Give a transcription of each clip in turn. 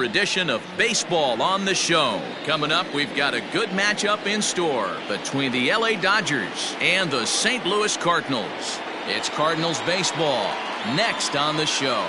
Edition of baseball on the show. Coming up, we've got a good matchup in store between the LA Dodgers and the St. Louis Cardinals. It's Cardinals baseball next on the show.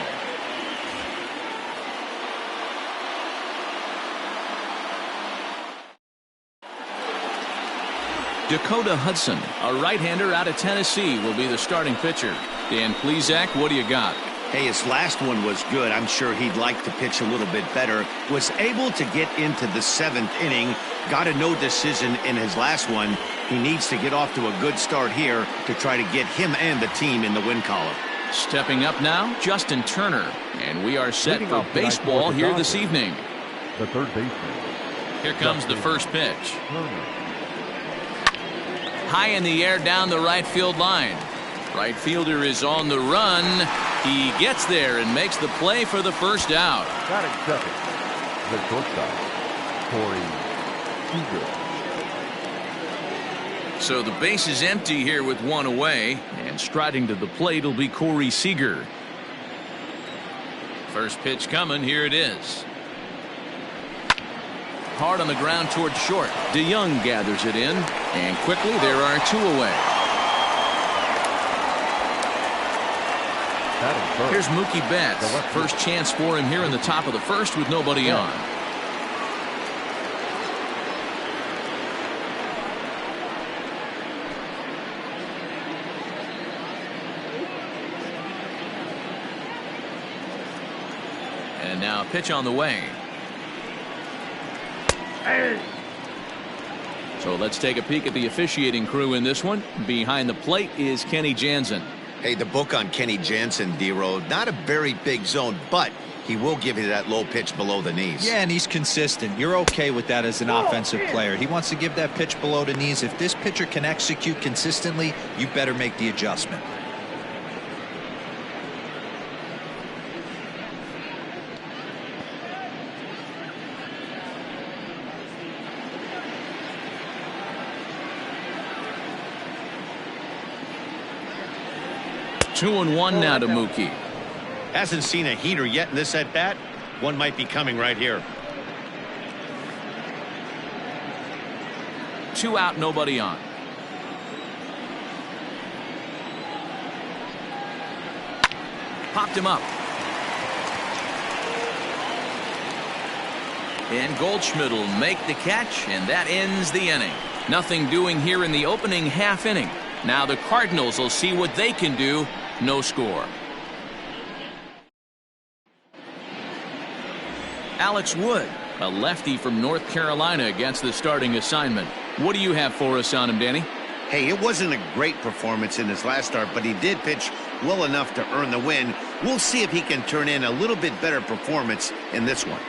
Dakota Hudson, a right-hander out of Tennessee, will be the starting pitcher. Dan Plesac, what do you got? Hey, his last one was good. I'm sure he'd like to pitch a little bit better. Was able to get into the 7th inning. Got a no decision in his last one. He needs to get off to a good start here to try to get him and the team in the win column. Stepping up now, Justin Turner. And we are set for baseball here this evening. The third baseman. Here comes the first pitch. High in the air down the right field line. Right fielder is on the run. He gets there and makes the play for the first out. Batting second, the shortstop, Corey Seager. So the base is empty here with one away, and striding to the plate will be Corey Seager. First pitch coming. Here it is. Hard on the ground towards short. DeYoung gathers it in, and quickly there are two away. Here's Mookie Betts. First chance for him here in the top of the first with nobody on. And now a pitch on the way. So let's take a peek at the officiating crew in this one. Behind the plate is Kenny Jansen. Hey, the book on Kenny Jansen, D-Row, not a very big zone, but he will give you that low pitch below the knees. Yeah, and he's consistent. You're okay with that as an offensive player. He wants to give that pitch below the knees. If this pitcher can execute consistently, you better make the adjustment. Two and one now to Mookie. Hasn't seen a heater yet in this at bat. One might be coming right here. Two out, nobody on. Popped him up. And Goldschmidt will make the catch, and that ends the inning. Nothing doing here in the opening half inning. Now the Cardinals will see what they can do. No score. Alex Wood, a lefty from North Carolina, gets the starting assignment. What do you have for us on him, Danny? Hey, it wasn't a great performance in his last start, but he did pitch well enough to earn the win. We'll see if he can turn in a little bit better performance in this one.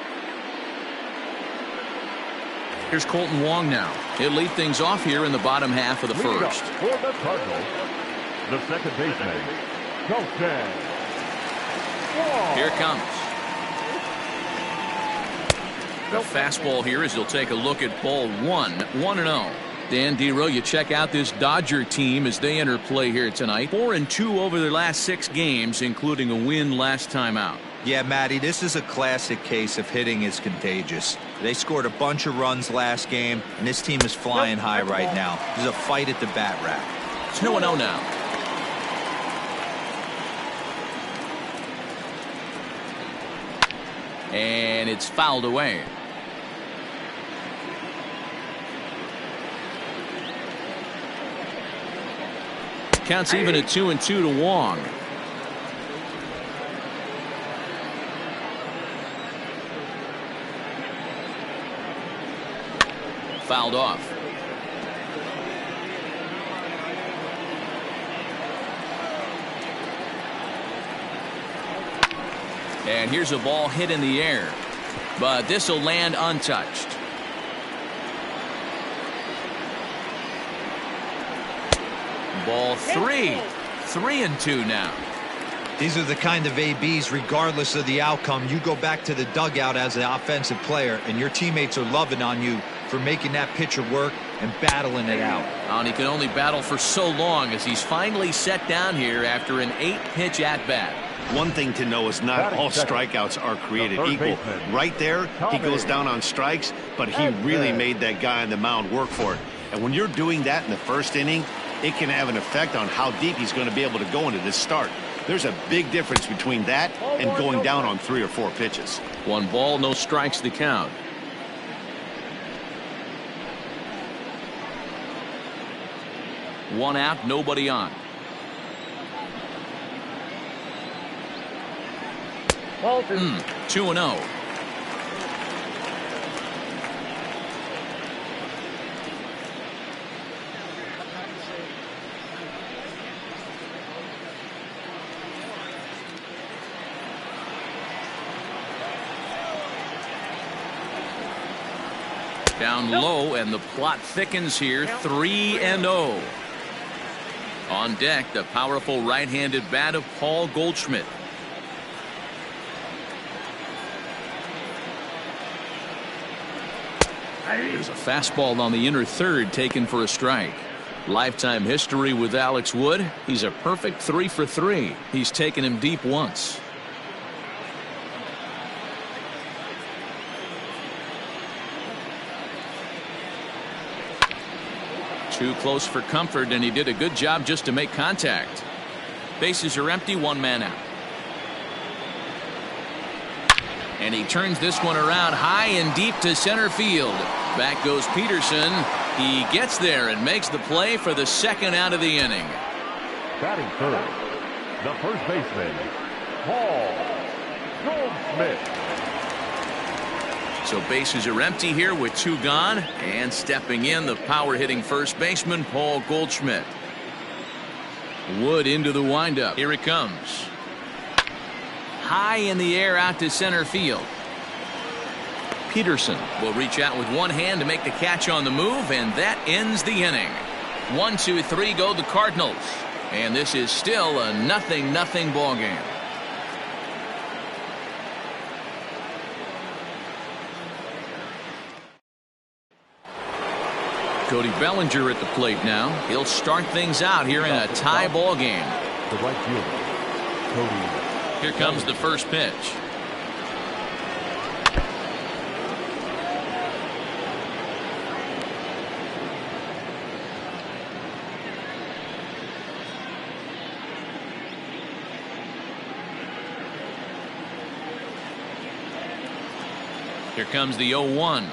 Here's Colton Wong now. He'll lead things off here in the bottom half of the first. For the Cardinals, the second baseman, Colton Wong. Here it comes. The fastball here as he'll take a look at ball one. 1-0. Dan D-Row, you check out this Dodger team as they enter play here tonight. 4-2 over their last 6 games, including a win last time out. Yeah, Matty, this is a classic case of hitting is contagious. They scored a bunch of runs last game, and this team is flying high right now. There's a fight at the bat rack. It's 2-0 now. And it's fouled away. Counts even at 2-2 to Wong. Fouled off. And here's a ball hit in the air, but this will land untouched. Ball 3. 3-2 now. These are the kind of ABs, regardless of the outcome, you go back to the dugout as an offensive player, and your teammates are loving on you for making that pitcher work and battling it out. And he can only battle for so long as he's finally set down here after an 8-pitch at-bat. One thing to know is not all strikeouts are created equal. Right there, he goes down on strikes, but he really made that guy on the mound work for it. And when you're doing that in the first inning, it can have an effect on how deep he's going to be able to go into this start. There's a big difference between that and going down on 3 or 4 pitches. 1 ball, no strikes, the count. One out, nobody on. Walton. 2-0. Down low, and the plot thickens here. 3-0. On deck, the powerful right-handed bat of Paul Goldschmidt. There's a fastball on the inner third taken for a strike. Lifetime history with Alex Wood. He's a perfect 3 for 3. He's taken him deep once. Too close for comfort, and he did a good job just to make contact. Bases are empty, 1 man out. And he turns this one around high and deep to center field. Back goes Peterson. He gets there and makes the play for the 2nd out of the inning. Batting third, the first baseman, Paul Goldschmidt. So bases are empty here with 2 gone, and stepping in, the power hitting first baseman Paul Goldschmidt. Wood into the windup. Here it comes. High in the air out to center field. Peterson will reach out with one hand to make the catch on the move, and that ends the inning. 1, 2, 3 go the Cardinals, and this is still a 0-0 ball game. Cody Bellinger at the plate now. He'll start things out here in a tie ball game. The right fielder, Cody. Here comes the first pitch. Here comes the 0-1.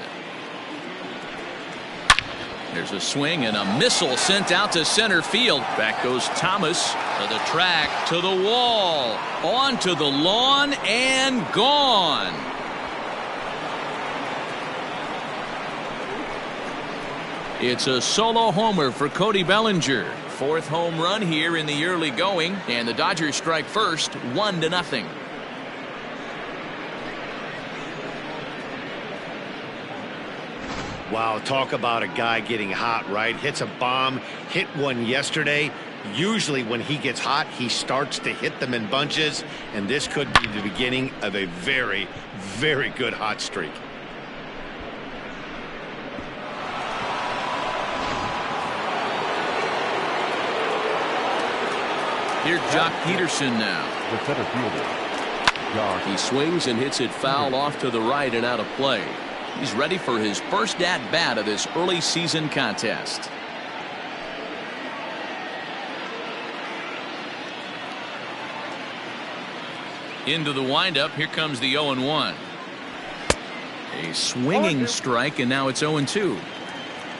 There's a swing and a missile sent out to center field. Back goes Thomas to the track, to the wall, onto the lawn, and gone. It's a solo homer for Cody Bellinger. 4th home run here in the early going, and the Dodgers strike first, 1-0. Wow, talk about a guy getting hot, right? Hits a bomb, hit one yesterday. Usually when he gets hot, he starts to hit them in bunches, and this could be the beginning of a very, very good hot streak. Here's Jock Peterson now. The center fielder, Jock. He swings and hits it foul off to the right and out of play. He's ready for his first at-bat of this early season contest. Into the windup. Here comes the 0-1. A swinging strike, and now it's 0-2.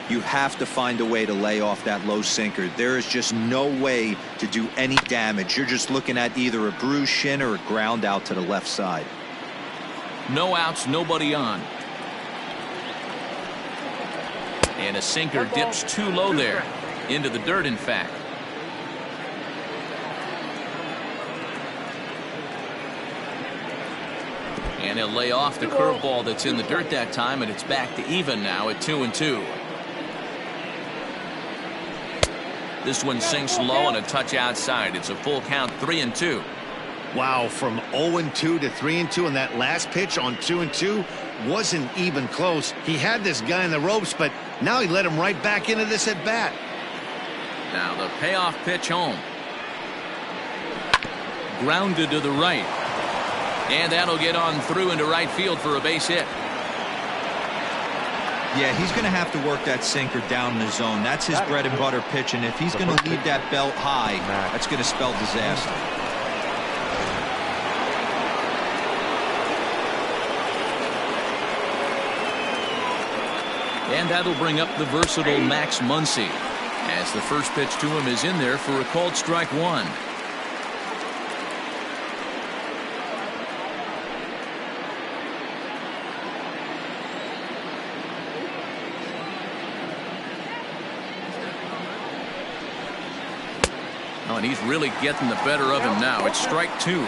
You have to find a way to lay off that low sinker. There is just no way to do any damage. You're just looking at either a bruised shin or a ground out to the left side. No outs, nobody on. And a sinker dips too low there. Into the dirt, in fact. And he'll lay off the curveball that's in the dirt that time, and it's back to even now at 2-2. This one sinks low and a touch outside. It's a full count, 3-2. Wow, from 0-2 to 3-2, and that last pitch on 2-2 wasn't even close. He had this guy in the ropes, but now he let him right back into this at bat. Now the payoff pitch home. grounded to the right. And that'll get on through into right field for a base hit. Yeah, he's going to have to work that sinker down in the zone. That's his bread and butter pitch, and if he's going to leave that belt high, that's going to spell disaster. And that'll bring up the versatile Max Muncy, as the first pitch to him is in there for a called strike one. Oh, and he's really getting the better of him now. It's strike two.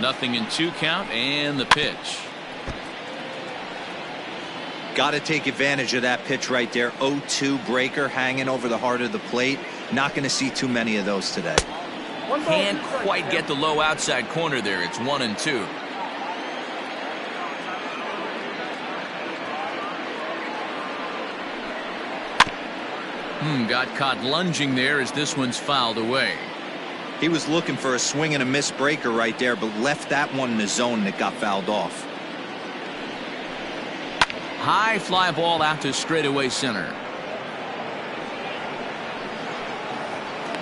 Nothing in 2 count, and the pitch. Got to take advantage of that pitch right there. 0-2 breaker hanging over the heart of the plate. Not going to see too many of those today. Can't quite get the low outside corner there. It's 1-2. Got caught lunging there as this one's fouled away. He was looking for a swing and a miss breaker right there, but left that one in the zone that got fouled off. High fly ball out to straightaway center.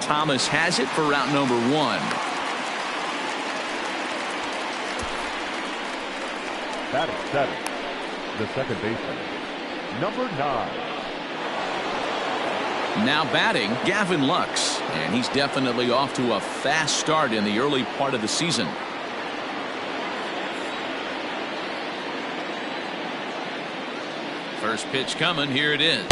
Thomas has it for route number 1. Batting 7, the second baseman, number 9. Now batting, Gavin Lux, and he's definitely off to a fast start in the early part of the season. First pitch coming, here it is.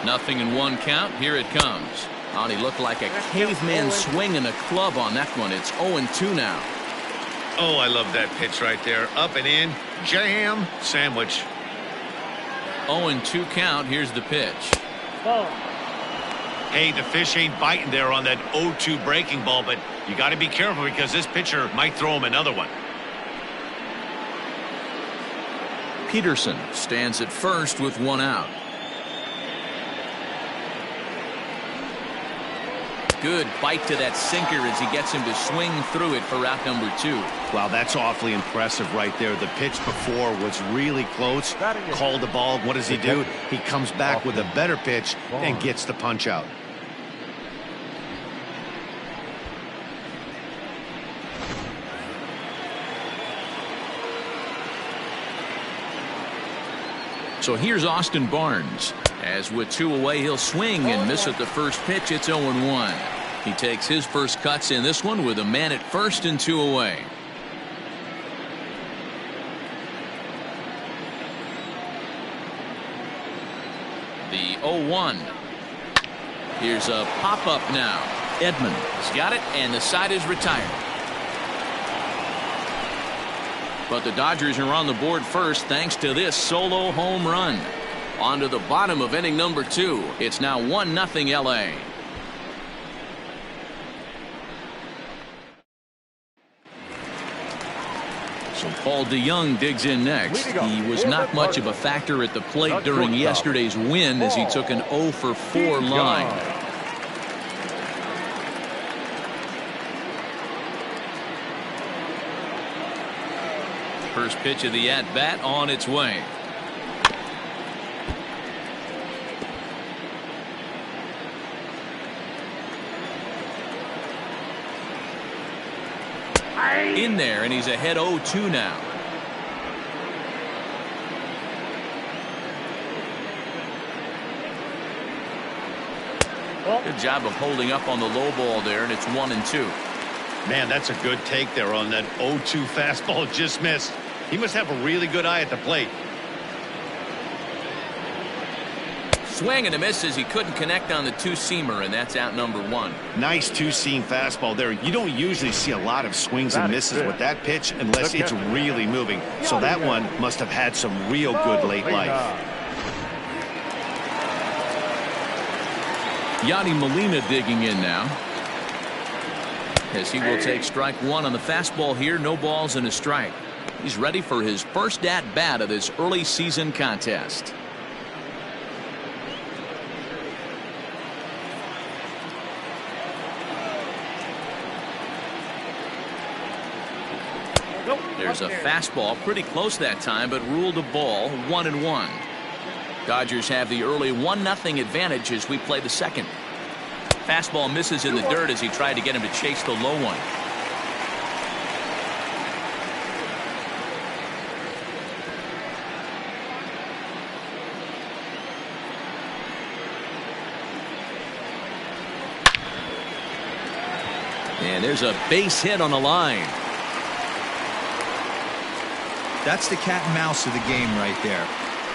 Nothing in 1 count, here it comes. Oh, he looked like a caveman swinging a club on that one. It's 0-2 now. Oh, I love that pitch right there. Up and in, jam, sandwich. 0-2 count. Here's the pitch. Hey, the fish ain't biting there on that 0-2 breaking ball, but you got to be careful because this pitcher might throw him another one. Peterson stands at first with 1 out. Good bite to that sinker as he gets him to swing through it for route number 2. Wow, that's awfully impressive right there. The pitch before was really close. Called the ball. What does he do? He comes back with a better pitch and gets the punch out. So here's Austin Barnes. As with 2 away, he'll swing and miss at the first pitch. It's 0-1. He takes his first cuts in this one with a man at first and 2 away. The 0-1. Here's a pop-up now. Edman has got it, and the side is retired. But the Dodgers are on the board first thanks to this solo home run. On to the bottom of inning number 2. It's now 1-0 LA. So Paul DeYoung digs in next. He was not much of a factor at the plate during yesterday's win as he took an 0-for-4 line. First pitch of the at-bat on its way. In there, and he's ahead 0-2 now. Good job of holding up on the low ball there, and it's 1-2. Man, that's a good take there on that 0-2 fastball just missed. He must have a really good eye at the plate. Swing and a miss as he couldn't connect on the two-seamer, and that's out number one. Nice two-seam fastball there. You don't usually see a lot of swings and misses with that pitch unless it's really moving. So that one must have had some real good late life. Yadi Molina digging in now, as he will take strike one on the fastball here. No balls and a strike. He's ready for his first at-bat of this early season contest. There's a fastball pretty close that time, but ruled a ball. 1-1. Dodgers have the early 1-0 advantage as we play the second. Fastball misses in the dirt as he tried to get him to chase the low one. And there's a base hit on the line. That's the cat and mouse of the game right there.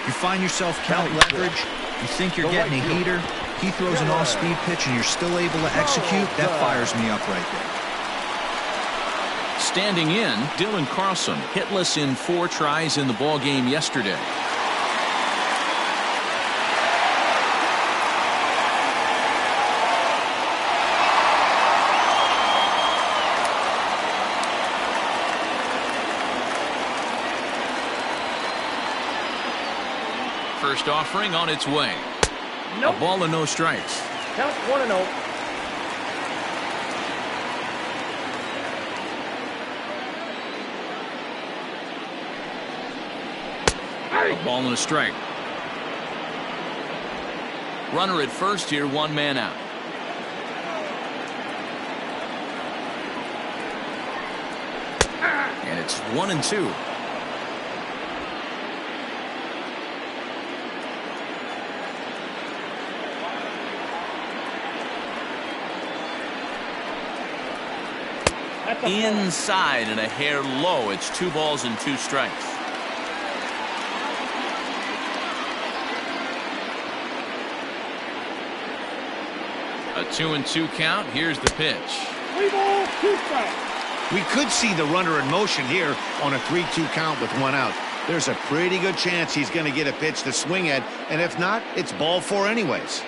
You find yourself count leverage, you think you're getting a heater, he throws an off-speed pitch and you're still able to execute. That fires me up right there. Standing in, Dylan Carlson, hitless in 4 tries in the ball game yesterday. First offering on its way. Nope. A ball and no strikes. Count 1-0. A ball and a strike. Runner at first here, 1 man out. And it's 1-2. Inside and a hair low. It's 2 balls and 2 strikes. A 2-2 count. Here's the pitch. 3 balls, 2 strikes. We could see the runner in motion here on a 3-2 count with 1 out. There's a pretty good chance he's going to get a pitch to swing at, and if not, it's ball 4 anyways.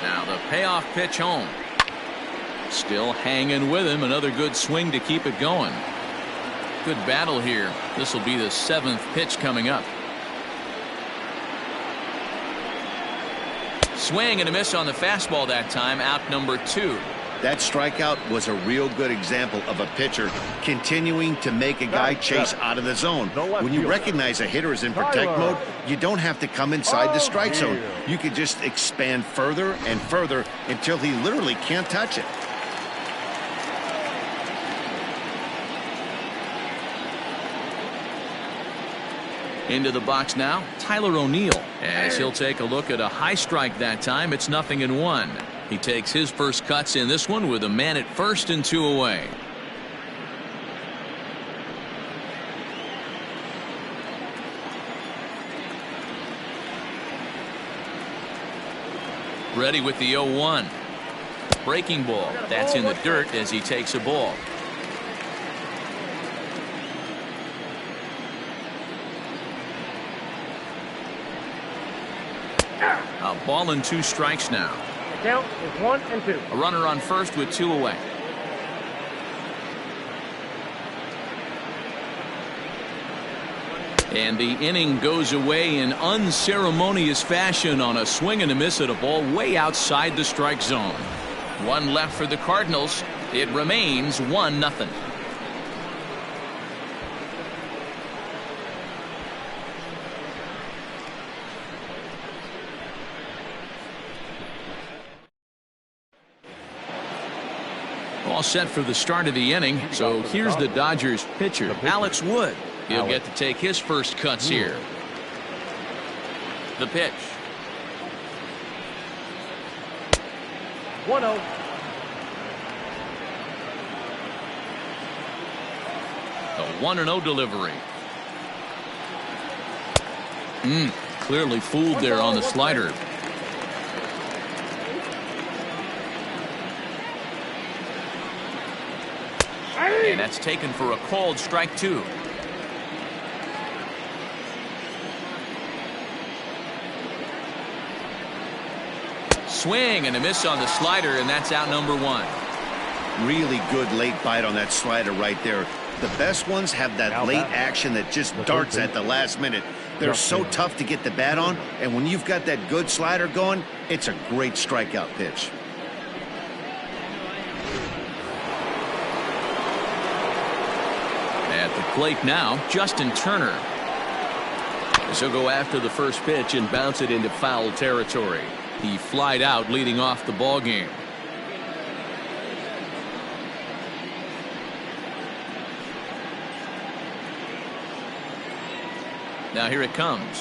Now the payoff pitch home. Still hanging with him. Another good swing to keep it going. Good battle here. This will be the 7th pitch coming up. Swing and a miss on the fastball that time. Out number 2. That strikeout was a real good example of a pitcher continuing to make a guy chase out of the zone. When you recognize a hitter is in protect mode, you don't have to come inside the strike zone. You can just expand further and further until he literally can't touch it. Into the box now, Tyler O'Neill, as he'll take a look at a high strike that time. It's 0-1. He takes his first cuts in this one with a man at first and 2 away. Ready with the 0-1. Breaking ball. That's in the dirt as he takes a ball. A ball and 2 strikes now. The count is 1-2. A runner on first with 2 away. And the inning goes away in unceremonious fashion on a swing and a miss at a ball way outside the strike zone. 1 left for the Cardinals. It remains 1-0. All set for the start of the inning. So here's the Dodgers pitcher, Alex Wood. He'll get to take his first cuts here. The pitch. 1-0. The 1-0 delivery. Clearly fooled there on the slider. And that's taken for a called strike 2. Swing and a miss on the slider, and that's out number 1. Really good late bite on that slider right there. The best ones have that late action that just darts at the last minute. They're so tough to get the bat on, and when you've got that good slider going, it's a great strikeout pitch. At the plate now, Justin Turner. He'll go after the first pitch and bounce it into foul territory. He flied out leading off the ball game. Now here it comes.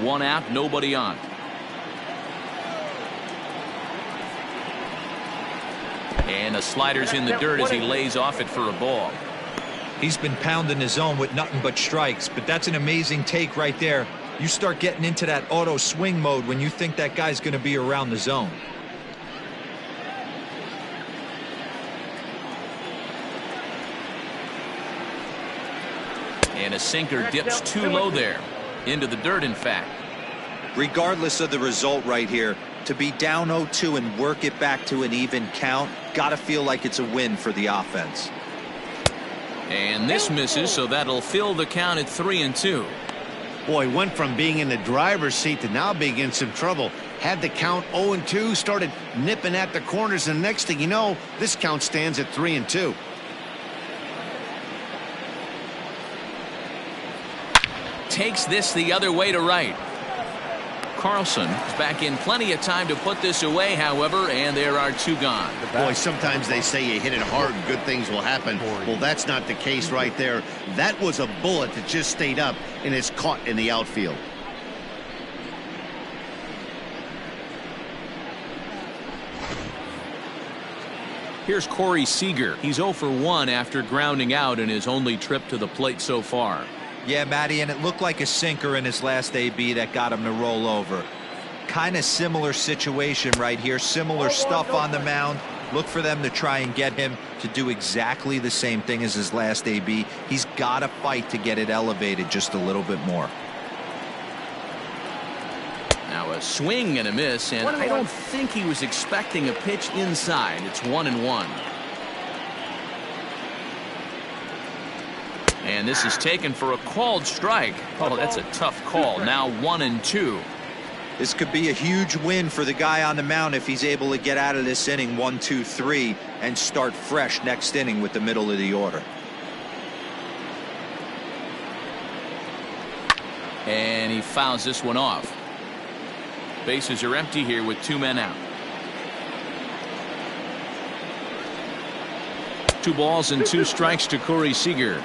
One out, nobody on. And the slider's in the dirt as he lays off it for a ball. He's been pounding his zone with nothing but strikes, but that's an amazing take right there. You start getting into that auto swing mode when you think that guy's going to be around the zone. And a sinker dips too low there. Into the dirt, in fact. Regardless of the result right here, to be down 0-2 and work it back to an even count, gotta feel like it's a win for the offense. And this misses, so that'll fill the count at 3-2. Boy, went from being in the driver's seat to now being in some trouble. Had the count 0-2, started nipping at the corners, and next thing you know, this count stands at 3-2. Takes this the other way to right. Carlson is back in plenty of time to put this away, however, and there are 2 gone. Boy, sometimes they say you hit it hard, good things will happen. Well, that's not the case right there. That was a bullet that just stayed up and is caught in the outfield. Here's Corey Seager. He's 0 for 1 after grounding out in his only trip to the plate so far. Yeah, Matty, and it looked like a sinker in his last AB that got him to roll over. Kind of similar situation right here. Similar stuff on the mound. Look for them to try and get him to do exactly the same thing as his last AB. He's got to fight to get it elevated just a little bit more. Now a swing and a miss, and I don't think he was expecting a pitch inside. It's 1-1. And this is taken for a called strike. Oh, that's a tough call. Now 1-2. This could be a huge win for the guy on the mound if he's able to get out of this inning 1, 2, 3 and start fresh next inning with the middle of the order. And he fouls this one off. Bases are empty here with 2 men out. 2 balls and 2 strikes to Corey Seager.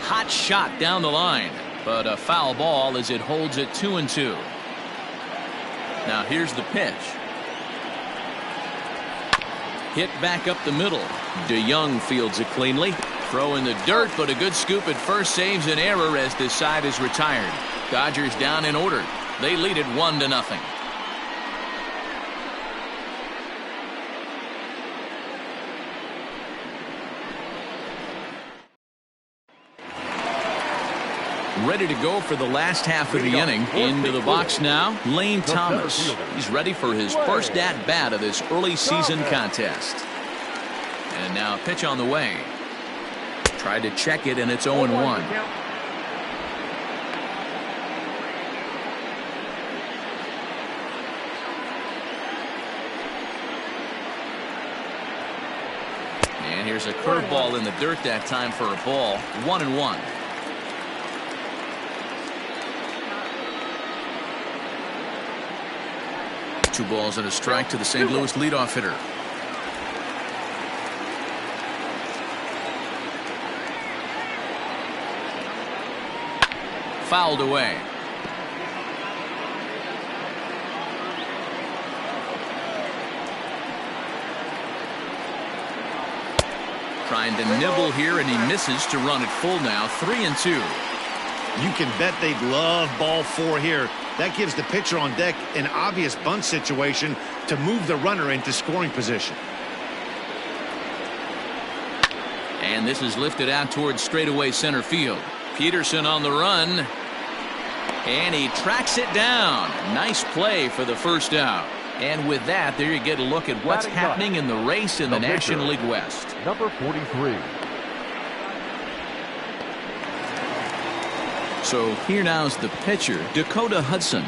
Hot shot down the line, but a foul ball as it holds it 2-2. Now here's the pitch. Hit back up the middle. DeYoung fields it cleanly. Throw in the dirt, but a good scoop at first saves an error as this side is retired. Dodgers down in order. They lead it 1-0. Ready to go for the last half of the inning. Into the box now, Lane Thomas. He's ready for his first at-bat of this early season contest. And now a pitch on the way. Tried to check it, and it's 0-1. And here's a curveball in the dirt that time for a ball. 1-1. Two balls and a strike to the St. Louis leadoff hitter. Fouled away. Trying to nibble here, and he misses to run it full now. 3-2. You can bet they'd love ball 4 here. That gives the pitcher on deck an obvious bunt situation to move the runner into scoring position. And this is lifted out towards straightaway center field. Peterson on the run. And he tracks it down. Nice play for the first out. And with that, there you get a look at what's happening in the race in the National League West. Number 43. So here now is the pitcher, Dakota Hudson.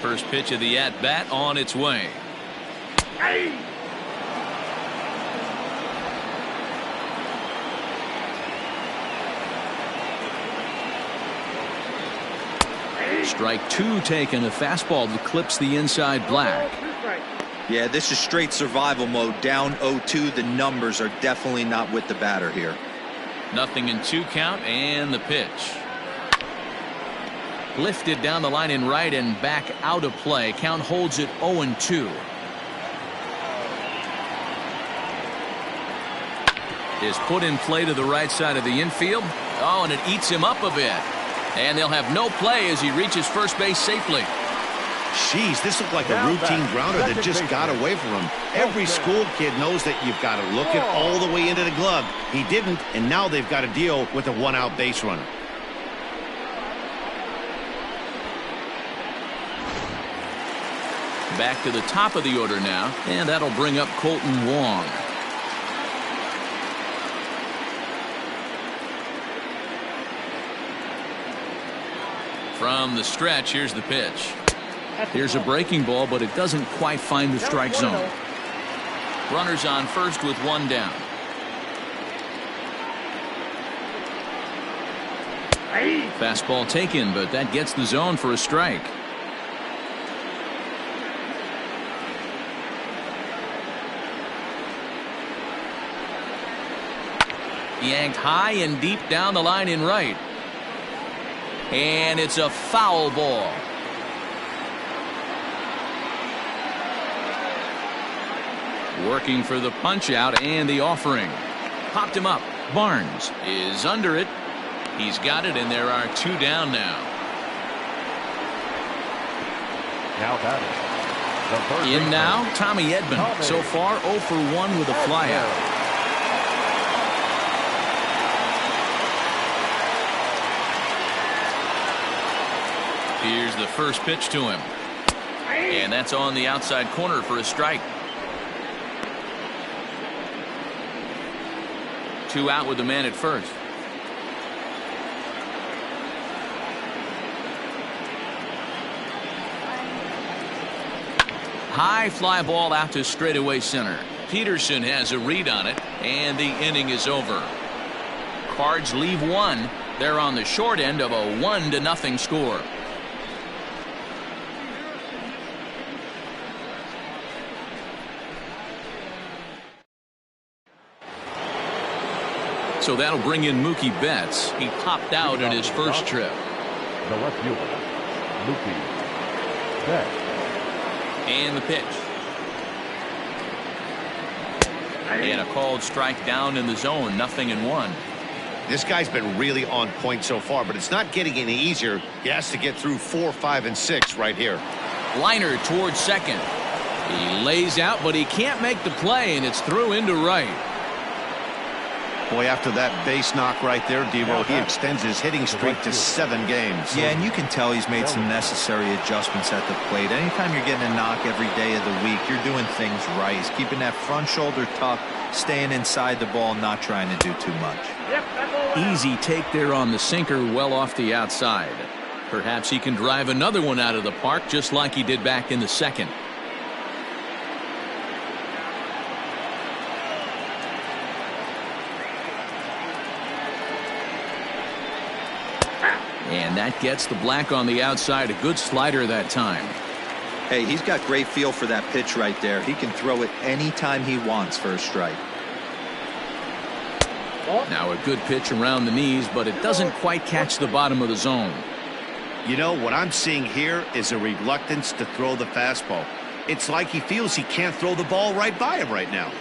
First pitch of the at-bat on its way. Strike 2 taken. A fastball that clips the inside black. Yeah, this is straight survival mode. Down 0-2. The numbers are definitely not with the batter here. 0-2 count, and the pitch. Lifted down the line in right and back out of play. Count holds it 0-2. Is put in play to the right side of the infield. Oh, and it eats him up a bit. And they'll have no play as he reaches first base safely. Jeez, this looked like a routine grounder that just got away from him. Every school kid knows that you've got to look it all the way into the glove. He didn't, and now they've got to deal with a one-out base runner. Back to the top of the order now, and that'll bring up Colton Wong. From the stretch, here's the pitch. Here's a breaking ball, but it doesn't quite find the strike zone. Runners on first with one down. Fastball taken, but that gets the zone for a strike. Yanked high and deep down the line in right. And it's a foul ball. Working for the punch out and the offering. Popped him up. Barnes is under it. He's got it, and there are 2 down now. Now batting. In now, Tommy Edman. So far 0 for 1 with a flyout. Here's the first pitch to him. And that's on the outside corner for a strike. 2 out with the man at first. High fly ball out to straightaway center. Peterson has a read on it, and the inning is over. Cards leave 1. They're on the short end of a 1-0 score. So that'll bring in Mookie Betts. He popped out in his first trip. The left fielder, Mookie Betts. And the pitch. And a called strike down in the zone. 0-1. This guy's been really on point so far, but it's not getting any easier. He has to get through 4, 5, and 6 right here. Liner towards second. He lays out, but he can't make the play, and it's through into right. Boy, after that base knock right there, Devo, he extends his hitting streak to 7 games. Yeah, and you can tell he's made some necessary adjustments at the plate. Anytime you're getting a knock every day of the week, you're doing things right. He's keeping that front shoulder tucked, staying inside the ball, not trying to do too much. Easy take there on the sinker, well off the outside. Perhaps he can drive another one out of the park just like he did back in the second. And that gets the black on the outside. A good slider that time. Hey, he's got great feel for that pitch right there. He can throw it anytime he wants for a strike. Now a good pitch around the knees, but it doesn't quite catch the bottom of the zone. You know, what I'm seeing here is a reluctance to throw the fastball. It's like he feels he can't throw the ball right by him right now.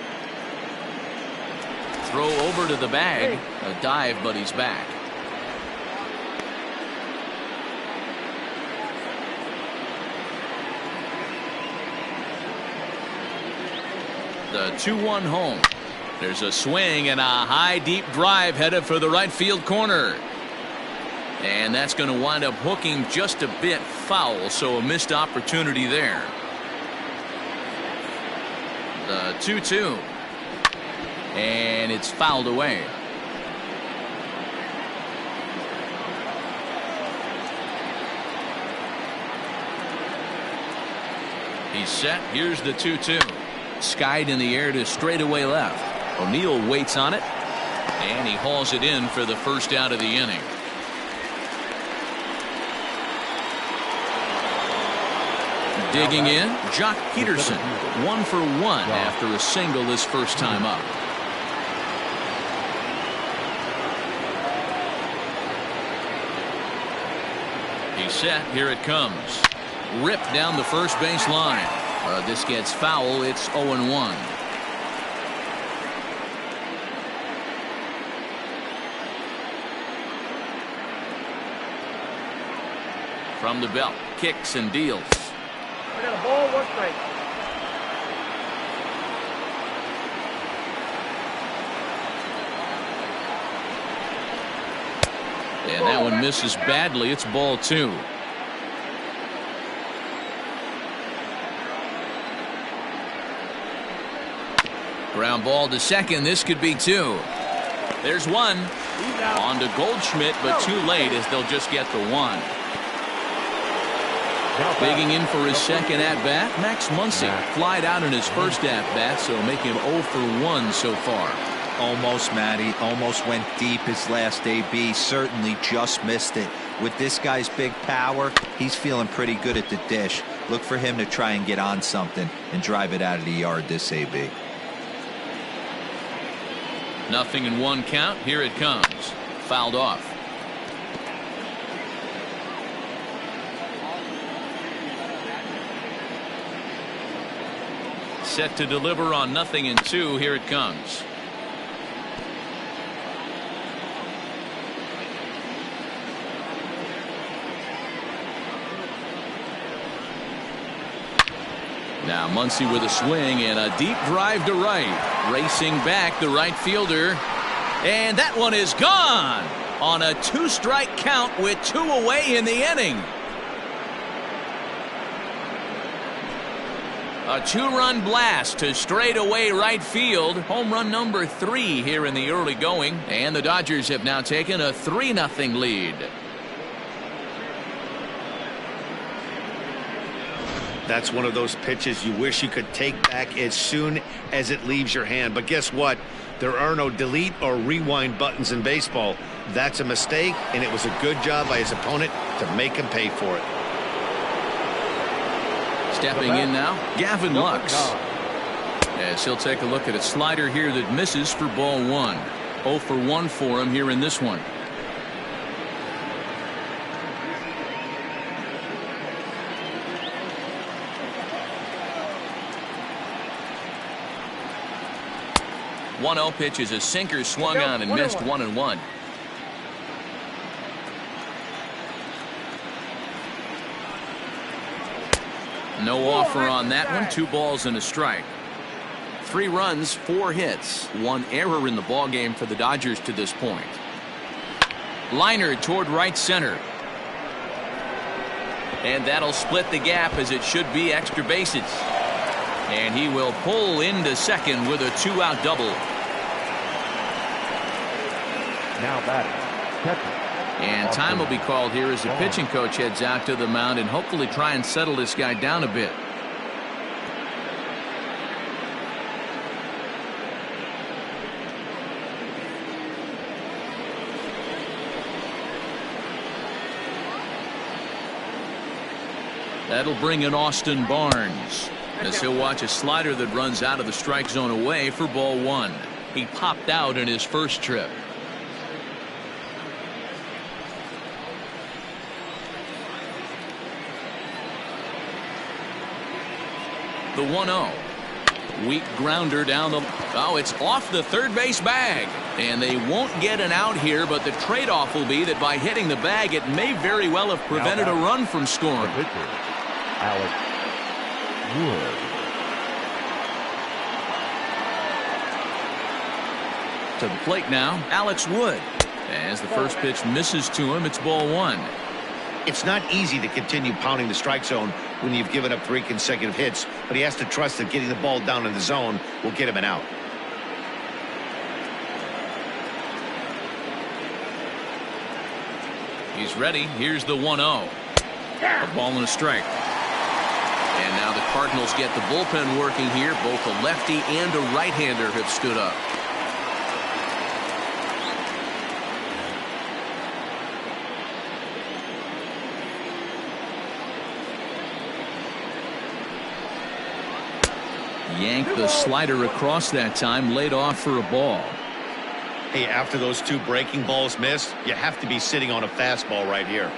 Throw over to the bag. A dive, but he's back. The 2-1 home. There's a swing and a high deep drive headed for the right field corner. And that's going to wind up hooking just a bit foul, so a missed opportunity there. The 2-2. And it's fouled away. He's set. Here's the 2-2. Skied in the air to straightaway left. O'Neill waits on it. And he hauls it in for the first out of the inning. Digging in, Jock Peterson. 1 for 1 after a single his first time up. He's set. Here it comes. Ripped down the first base line. This gets foul. It's 0-1. From the belt, kicks and deals. I got a ball, 1 strike. And that one misses badly. It's ball 2. Ground ball to second. This could be 2. There's 1. On to Goldschmidt, but too late as they'll just get the 1. Bigging in for his second at-bat, Max Muncy. Flied out in his first at-bat, so making him 0 for 1 so far. Almost, Matty. Almost went deep his last AB. Certainly just missed it. With this guy's big power, he's feeling pretty good at the dish. Look for him to try and get on something and drive it out of the yard this AB. Nothing in 1 count. Here it comes. Fouled off. Set to deliver on 0-2. Here it comes. Now Muncy with a swing and a deep drive to right. Racing back the right fielder. And that one is gone on a 2-strike count with 2 away in the inning. A 2-run blast to straightaway right field. Home run number 3 here in the early going. And the Dodgers have now taken a 3-0 lead. That's one of those pitches you wish you could take back as soon as it leaves your hand. But guess what? There are no delete or rewind buttons in baseball. That's a mistake, and it was a good job by his opponent to make him pay for it. Stepping in now, Gavin Lux. As he'll take a look at a slider here that misses for ball 1. 0 for 1 for him here in this one. One 0 pitch is a sinker swung on and missed 1-1. No offer on that one. 2 balls and a strike. 3 runs, 4 hits, 1 error in the ball game for the Dodgers to this point. Liner toward right center. And that'll split the gap as it should be extra bases. And he will pull into second with a 2-out double. Now batting, catcher. And time will be called here as the pitching coach heads out to the mound and hopefully try and settle this guy down a bit. That'll bring in Austin Barnes as he'll watch a slider that runs out of the strike zone away for ball 1. He popped out in his first trip. The 1-0. Weak grounder down the... Oh, it's off the third base bag. And they won't get an out here, but the trade-off will be that by hitting the bag, it may very well have prevented a run from scoring. Alex Wood. To the plate now, Alex Wood. As the first pitch misses to him, it's ball one. It's not easy to continue pounding the strike zone when you've given up 3 consecutive hits, but he has to trust that getting the ball down in the zone will get him an out. He's ready. Here's the 1-0. A ball and a strike. And now the Cardinals get the bullpen working here. Both a lefty and a right-hander have stood up. Yanked the slider across that time, laid off for a ball. Hey, after those 2 breaking balls missed, you have to be sitting on a fastball right here.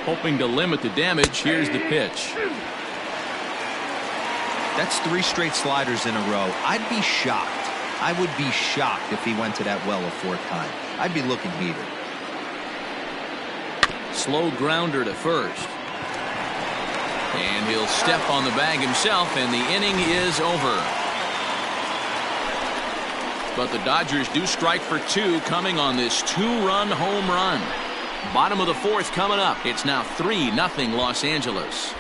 Hoping to limit the damage, here's the pitch. That's 3 straight sliders in a row. I'd be shocked. I would be shocked if he went to that well a 4th time. I'd be looking heated. Slow grounder to first. And he'll step on the bag himself, and the inning is over. But the Dodgers do strike for 2 coming on this 2-run home run. Bottom of the 4th coming up. It's now 3-0 Los Angeles.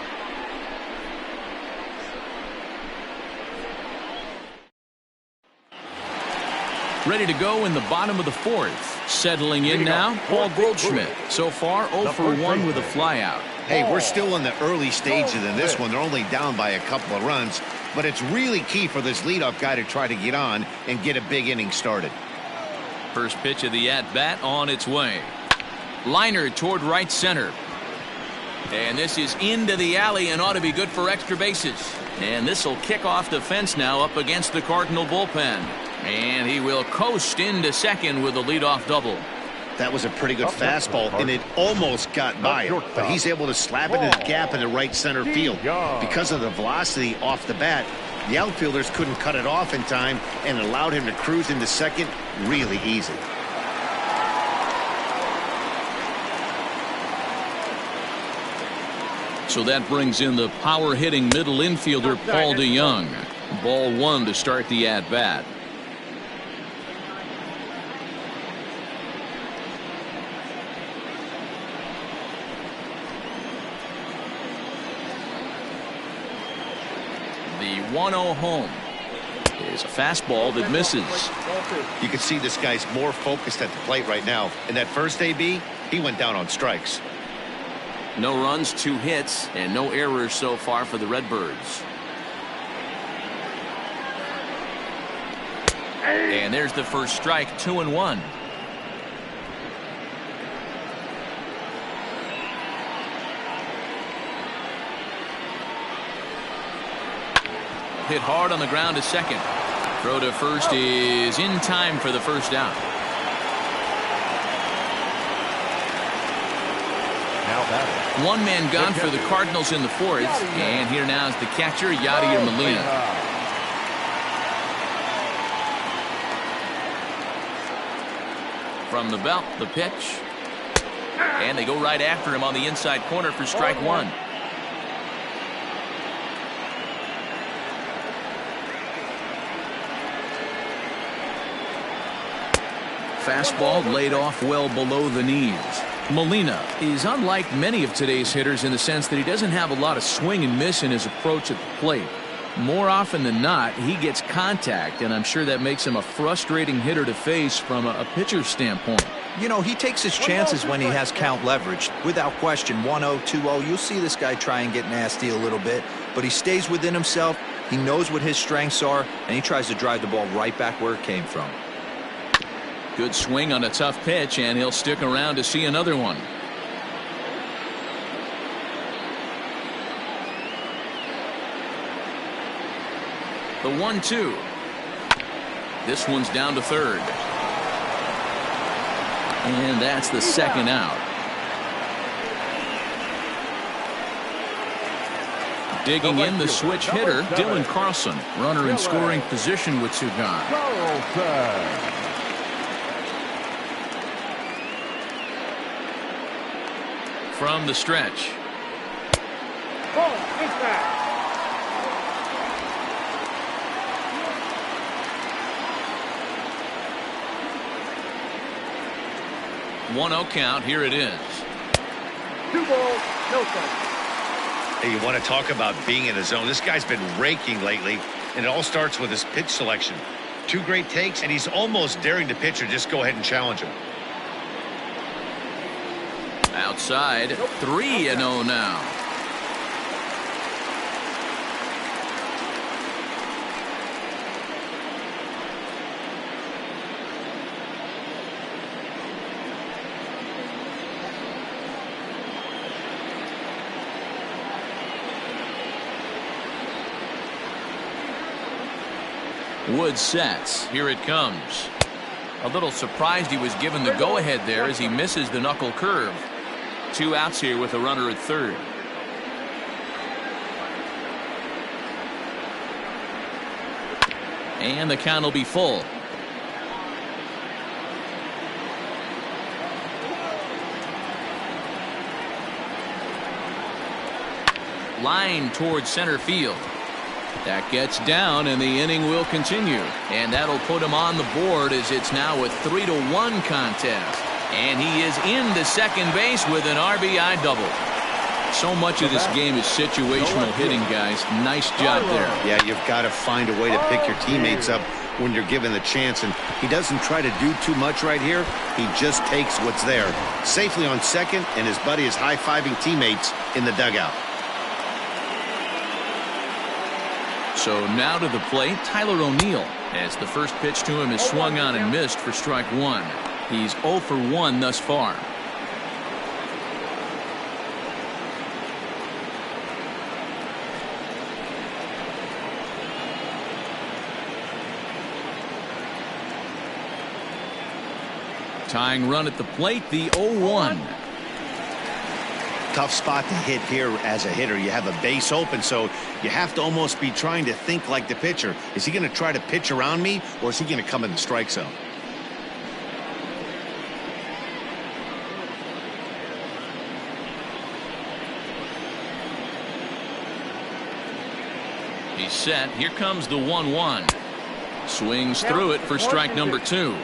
Ready to go in the bottom of the 4th. Settling in now, Paul Goldschmidt. So far, 0 for 1 with a flyout. Hey, we're still in the early stages of this one. They're only down by a couple of runs, but it's really key for this leadoff guy to try to get on and get a big inning started. First pitch of the at-bat on its way. Liner toward right center. And this is into the alley and ought to be good for extra bases. And this will kick off the fence now up against the Cardinal bullpen. And he will coast into second with a leadoff double. That was a pretty good fastball, and it almost got by him, but he's able to slap it in the gap in the right center field. Because of the velocity off the bat, the outfielders couldn't cut it off in time and allowed him to cruise into second really easy. So that brings in the power-hitting middle infielder Paul DeYoung. Ball one to start the at-bat. The 1-0 home is a fastball that misses. You can see this guy's more focused at the plate right now. In that first AB, he went down on strikes. No runs, 2 hits, and no errors so far for the Redbirds. And there's the first strike, 2-1. Hit hard on the ground to second. Throw to first is in time for the first out. One man gone for the Cardinals in the 4th. And here now is the catcher, Yadier Molina. From the belt, the pitch. And they go right after him on the inside corner for strike 1. Fastball laid off well below the knees. Molina is unlike many of today's hitters in the sense that he doesn't have a lot of swing and miss in his approach at the plate. More often than not, he gets contact, and I'm sure that makes him a frustrating hitter to face from a pitcher's standpoint. You know, he takes his chances when he has count leverage. Without question, 1-0, 2-0, you'll see this guy try and get nasty a little bit, but he stays within himself. He knows what his strengths are, and he tries to drive the ball right back where it came from. Good swing on a tough pitch, and he'll stick around to see another one. The 1-2. This one's down to third. And that's the second out. Digging in, the switch hitter, Dylan Carlson. Runner in scoring position with two gone. From the stretch. Ball, big back. 1-0 count. Here it is. 2 balls, no strikes. Hey, you want to talk about being in the zone? This guy's been raking lately, and it all starts with his pitch selection. 2 great takes, and he's almost daring the pitcher just go ahead and challenge him. Outside, 3-0 now. Wood sets. Here it comes. A little surprised he was given the go-ahead there as he misses the knuckle curve. 2 outs here with a runner at third. And the count will be full. Line towards center field. That gets down, and the inning will continue. And that'll put him on the board as it's now a 3-1 contest. And he is into second base with an RBI double. So much of this game is situational hitting, guys. Nice job there. Yeah, you've got to find a way to pick your teammates up when you're given the chance. And he doesn't try to do too much right here. He just takes what's there. Safely on second, and his buddy is high-fiving teammates in the dugout. So now to the plate, Tyler O'Neill, as the first pitch to him is swung on and missed for strike 1. He's 0 for 1 thus far. Tying run at the plate, the 0-1. Tough spot to hit here as a hitter. You have a base open, so you have to almost be trying to think like the pitcher. Is he going to try to pitch around me, or is he going to come in the strike zone? He's set. Here comes the 1-1. Swings through it for strike number 2.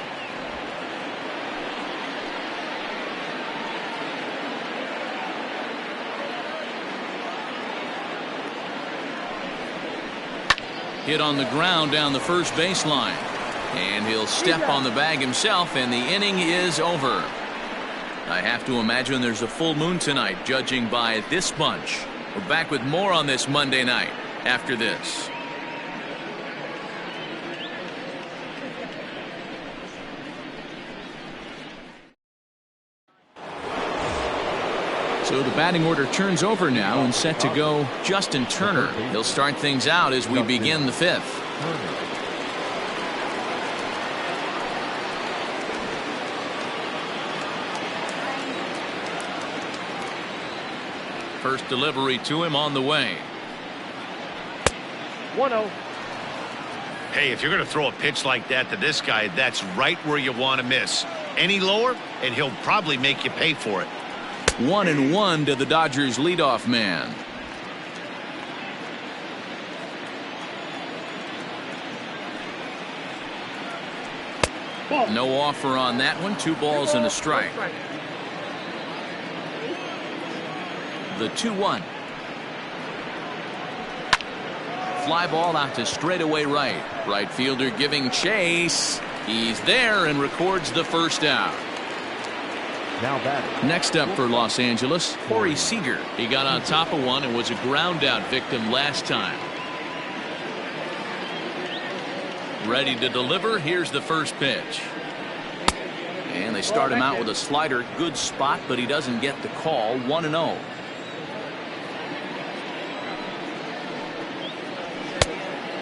Hit on the ground down the first baseline. And he'll step on the bag himself, and the inning is over. I have to imagine there's a full moon tonight, judging by this bunch. We're back with more on this Monday night after this. So the batting order turns over now, and set to go Justin Turner. He'll start things out as we begin the 5th. First delivery to him on the way. 1-0. Hey, if you're going to throw a pitch like that to this guy, that's right where you want to miss. Any lower, and he'll probably make you pay for it. 1-1 to the Dodgers leadoff man. Ball. No offer on that one. 2 balls and a strike. The 2-1. Fly ball out to straightaway right. Right fielder giving chase. He's there and records the first out. Now batting. Next up for Los Angeles, Corey Seager. He got on top of one and was a ground out victim last time. Ready to deliver. Here's the first pitch. And they start him out with a slider. Good spot, but he doesn't get the call. 1-0.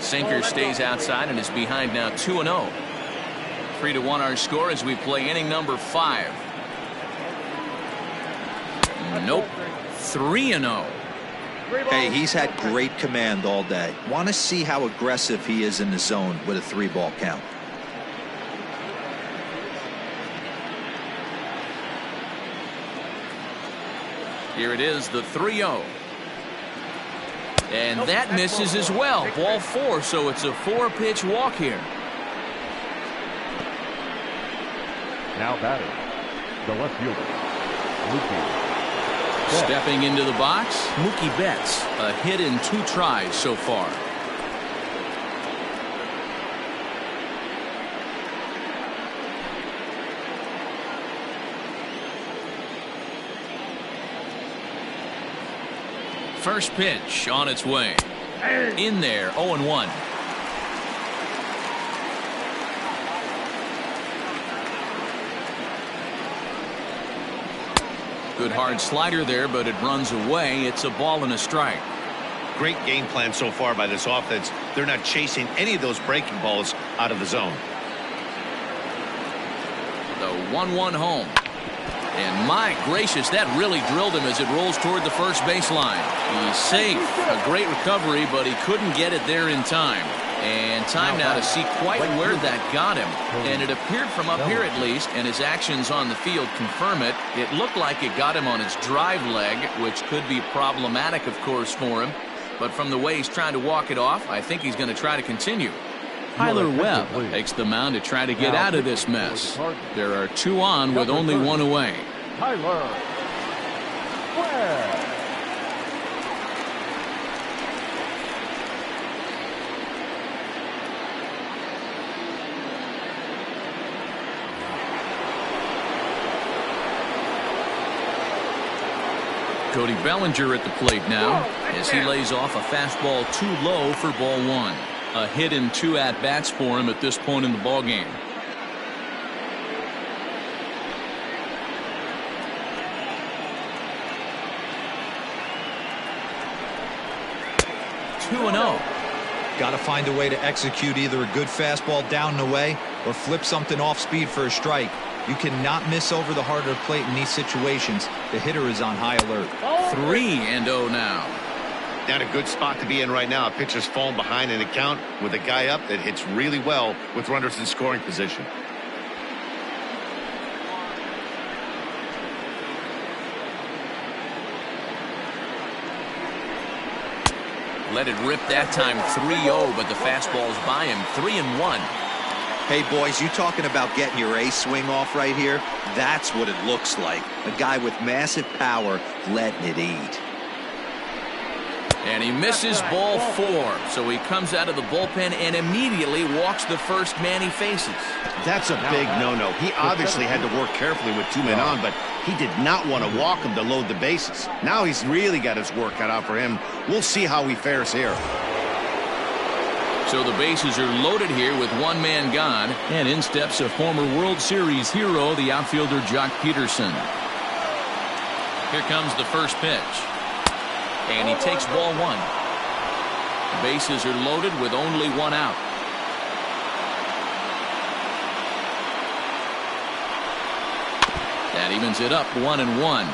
Sinker stays outside and is behind now 2-0. 3-1 our score as we play inning number 5. Nope. 3-0. Hey, he's had great command all day. Want to see how aggressive he is in the zone with a 3-ball count. Here it is, the 3-0. And that misses as well. Ball 4, so it's a 4-pitch walk here. Now batting, the left fielder, Mookie. Stepping into the box, Mookie Betts. A hit in 2 tries so far. First pitch on its way. In there, 0-1. Good hard slider there, but it runs away. It's a ball and a strike. Great game plan so far by this offense. They're not chasing any of those breaking balls out of the zone. The 1-1 home. And my gracious, that really drilled him as it rolls toward the first baseline. He's safe. A great recovery, but he couldn't get it there in time. And time now to see quite where that got him. And it appeared from up here at least, and his actions on the field confirm it. It looked like it got him on his drive leg, which could be problematic, of course, for him. But from the way he's trying to walk it off, I think he's going to try to continue. Tyler Webb takes the mound to try to get out of this mess. There are 2 on with only 1 away. Tyler Webb. Cody Bellinger at the plate now as he lays off a fastball too low for ball 1. A hit in 2 at-bats for him at this point in the ballgame. Two and 0. Got to find a way to execute either a good fastball down and away or flip something off speed for a strike. You cannot miss over the heart of the plate in these situations. The hitter is on high alert. 3-0 now. Not a good spot to be in right now. A pitcher's falling behind in the count with a guy up that hits really well with runners in scoring position. Let it rip that time. 3-0, but the fastball's by him. 3-1. Hey, boys, you talking about getting your ace swing off right here? That's what it looks like. A guy with massive power letting it eat. And he misses ball 4. So he comes out of the bullpen and immediately walks the first man he faces. That's a big no-no. He obviously had to work carefully with 2 men on, but he did not want to walk him to load the bases. Now he's really got his work cut out for him. We'll see how he fares here. So the bases are loaded here with 1 man gone, and in steps a former World Series hero, the outfielder Jock Peterson. Here comes the first pitch. And he takes ball 1. Bases are loaded with only 1 out. That evens it up 1-1.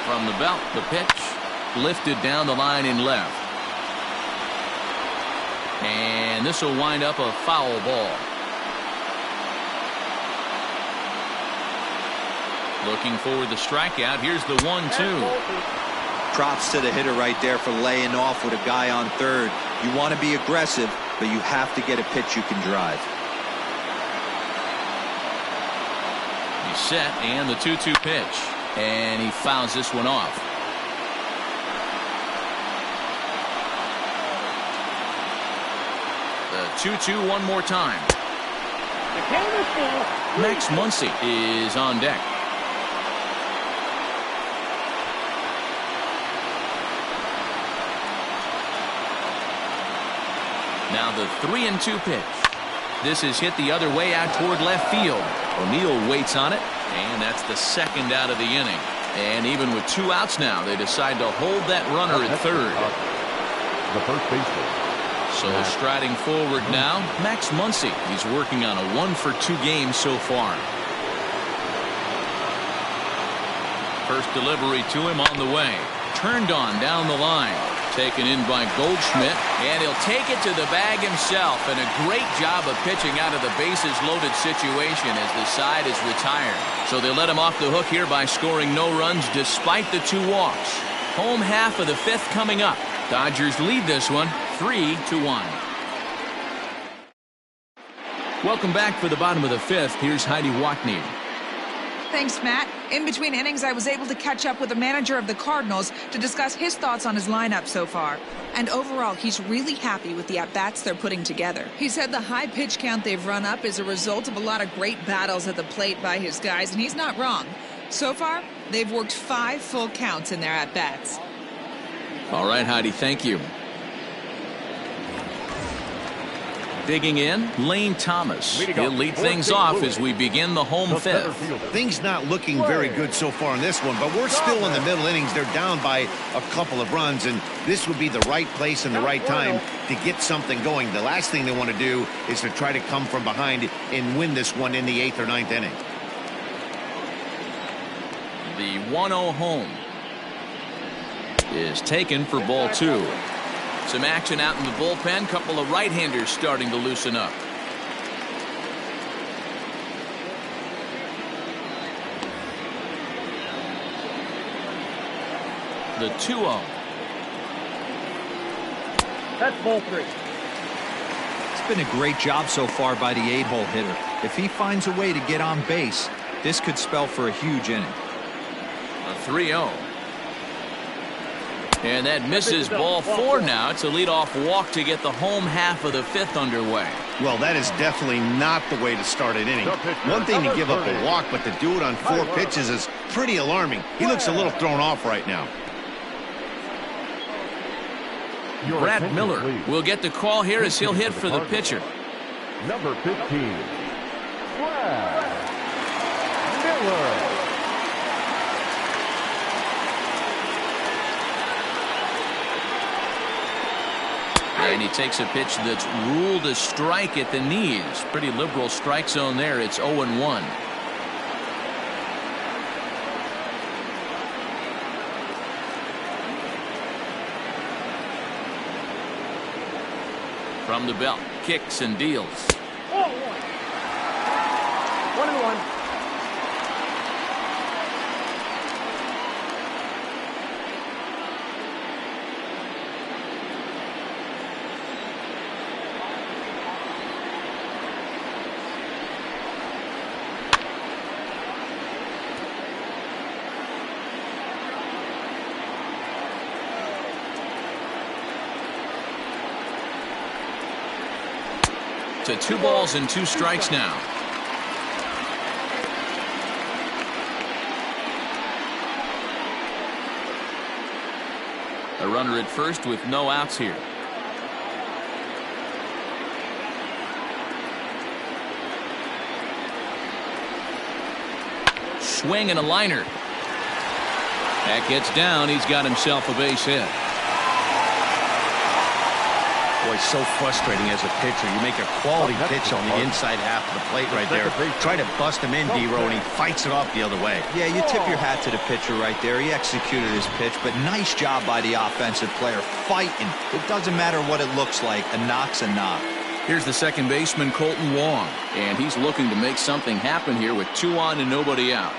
From the belt, the pitch lifted down the line in left. And this will wind up a foul ball. Looking for the strikeout. Here's the 1-2. Props to the hitter right there for laying off with a guy on third. You want to be aggressive, but you have to get a pitch you can drive. He's set, and the 2-2 pitch. And he fouls this one off. The 2-2 one more time. Max Muncy is on deck. Now the 3-2 pitch. This is hit the other way out toward left field. O'Neill waits on it, and that's the second out of the inning. And even with 2 outs now, they decide to hold that runner at third. The first baseman, So striding forward now, Max Muncy. He's working on a 1-for-2 game so far. First delivery to him on the way. Turned on down the line. Taken in by Goldschmidt. And he'll take it to the bag himself. And a great job of pitching out of the bases loaded situation as the side is retired. So they let him off the hook here by scoring no runs despite the 2 walks. Home half of the 5th coming up. Dodgers lead this one 3-1. Welcome back for the bottom of the 5th. Here's Heidi Watney. Thanks, Matt. In between innings, I was able to catch up with the manager of the Cardinals to discuss his thoughts on his lineup so far. And overall, he's really happy with the at-bats they're putting together. He said the high pitch count they've run up is a result of a lot of great battles at the plate by his guys, and he's not wrong. So far, they've worked 5 full counts in their at-bats. All right, Heidi, thank you. Digging in, Lane Thomas. He'll lead things off as we begin the home 5th. Things not looking very good so far in this one, but we're still in the middle innings. They're down by a couple of runs, and this would be the right place and the right time to get something going. The last thing they want to do is to try to come from behind and win this one in the 8th or 9th inning. The 1-0 home is taken for ball 2. Some action out in the bullpen. Couple of right-handers starting to loosen up. The 2-0. That's ball 3. It's been a great job so far by the 8-hole hitter. If he finds a way to get on base, this could spell for a huge inning. A 3-0. And that misses ball 4 now. It's a leadoff walk to get the home half of the 5th underway. Well, that is definitely not the way to start an inning. One thing to give up a walk, but to do it on 4 pitches is pretty alarming. He looks a little thrown off right now. Brad Miller will get the call here as he'll hit for the pitcher. Number 15, Brad Miller. And he takes a pitch that's ruled a strike at the knees. Pretty liberal strike zone there. It's 0-1. From the belt, kicks and deals. 1-1. To 2 balls and 2 strikes now. A runner at first with no outs here. Swing and a liner. That gets down. He's got himself a base hit. Boy, so frustrating as a pitcher. You make a quality pitch on the inside half of the plate right there. Try to bust him in, D-Row, and he fights it off the other way. Yeah, you tip your hat to the pitcher right there. He executed his pitch, but nice job by the offensive player fighting. It doesn't matter what it looks like. A knock's a knock. Here's the second baseman, Colton Wong, and he's looking to make something happen here with 2 on and nobody out.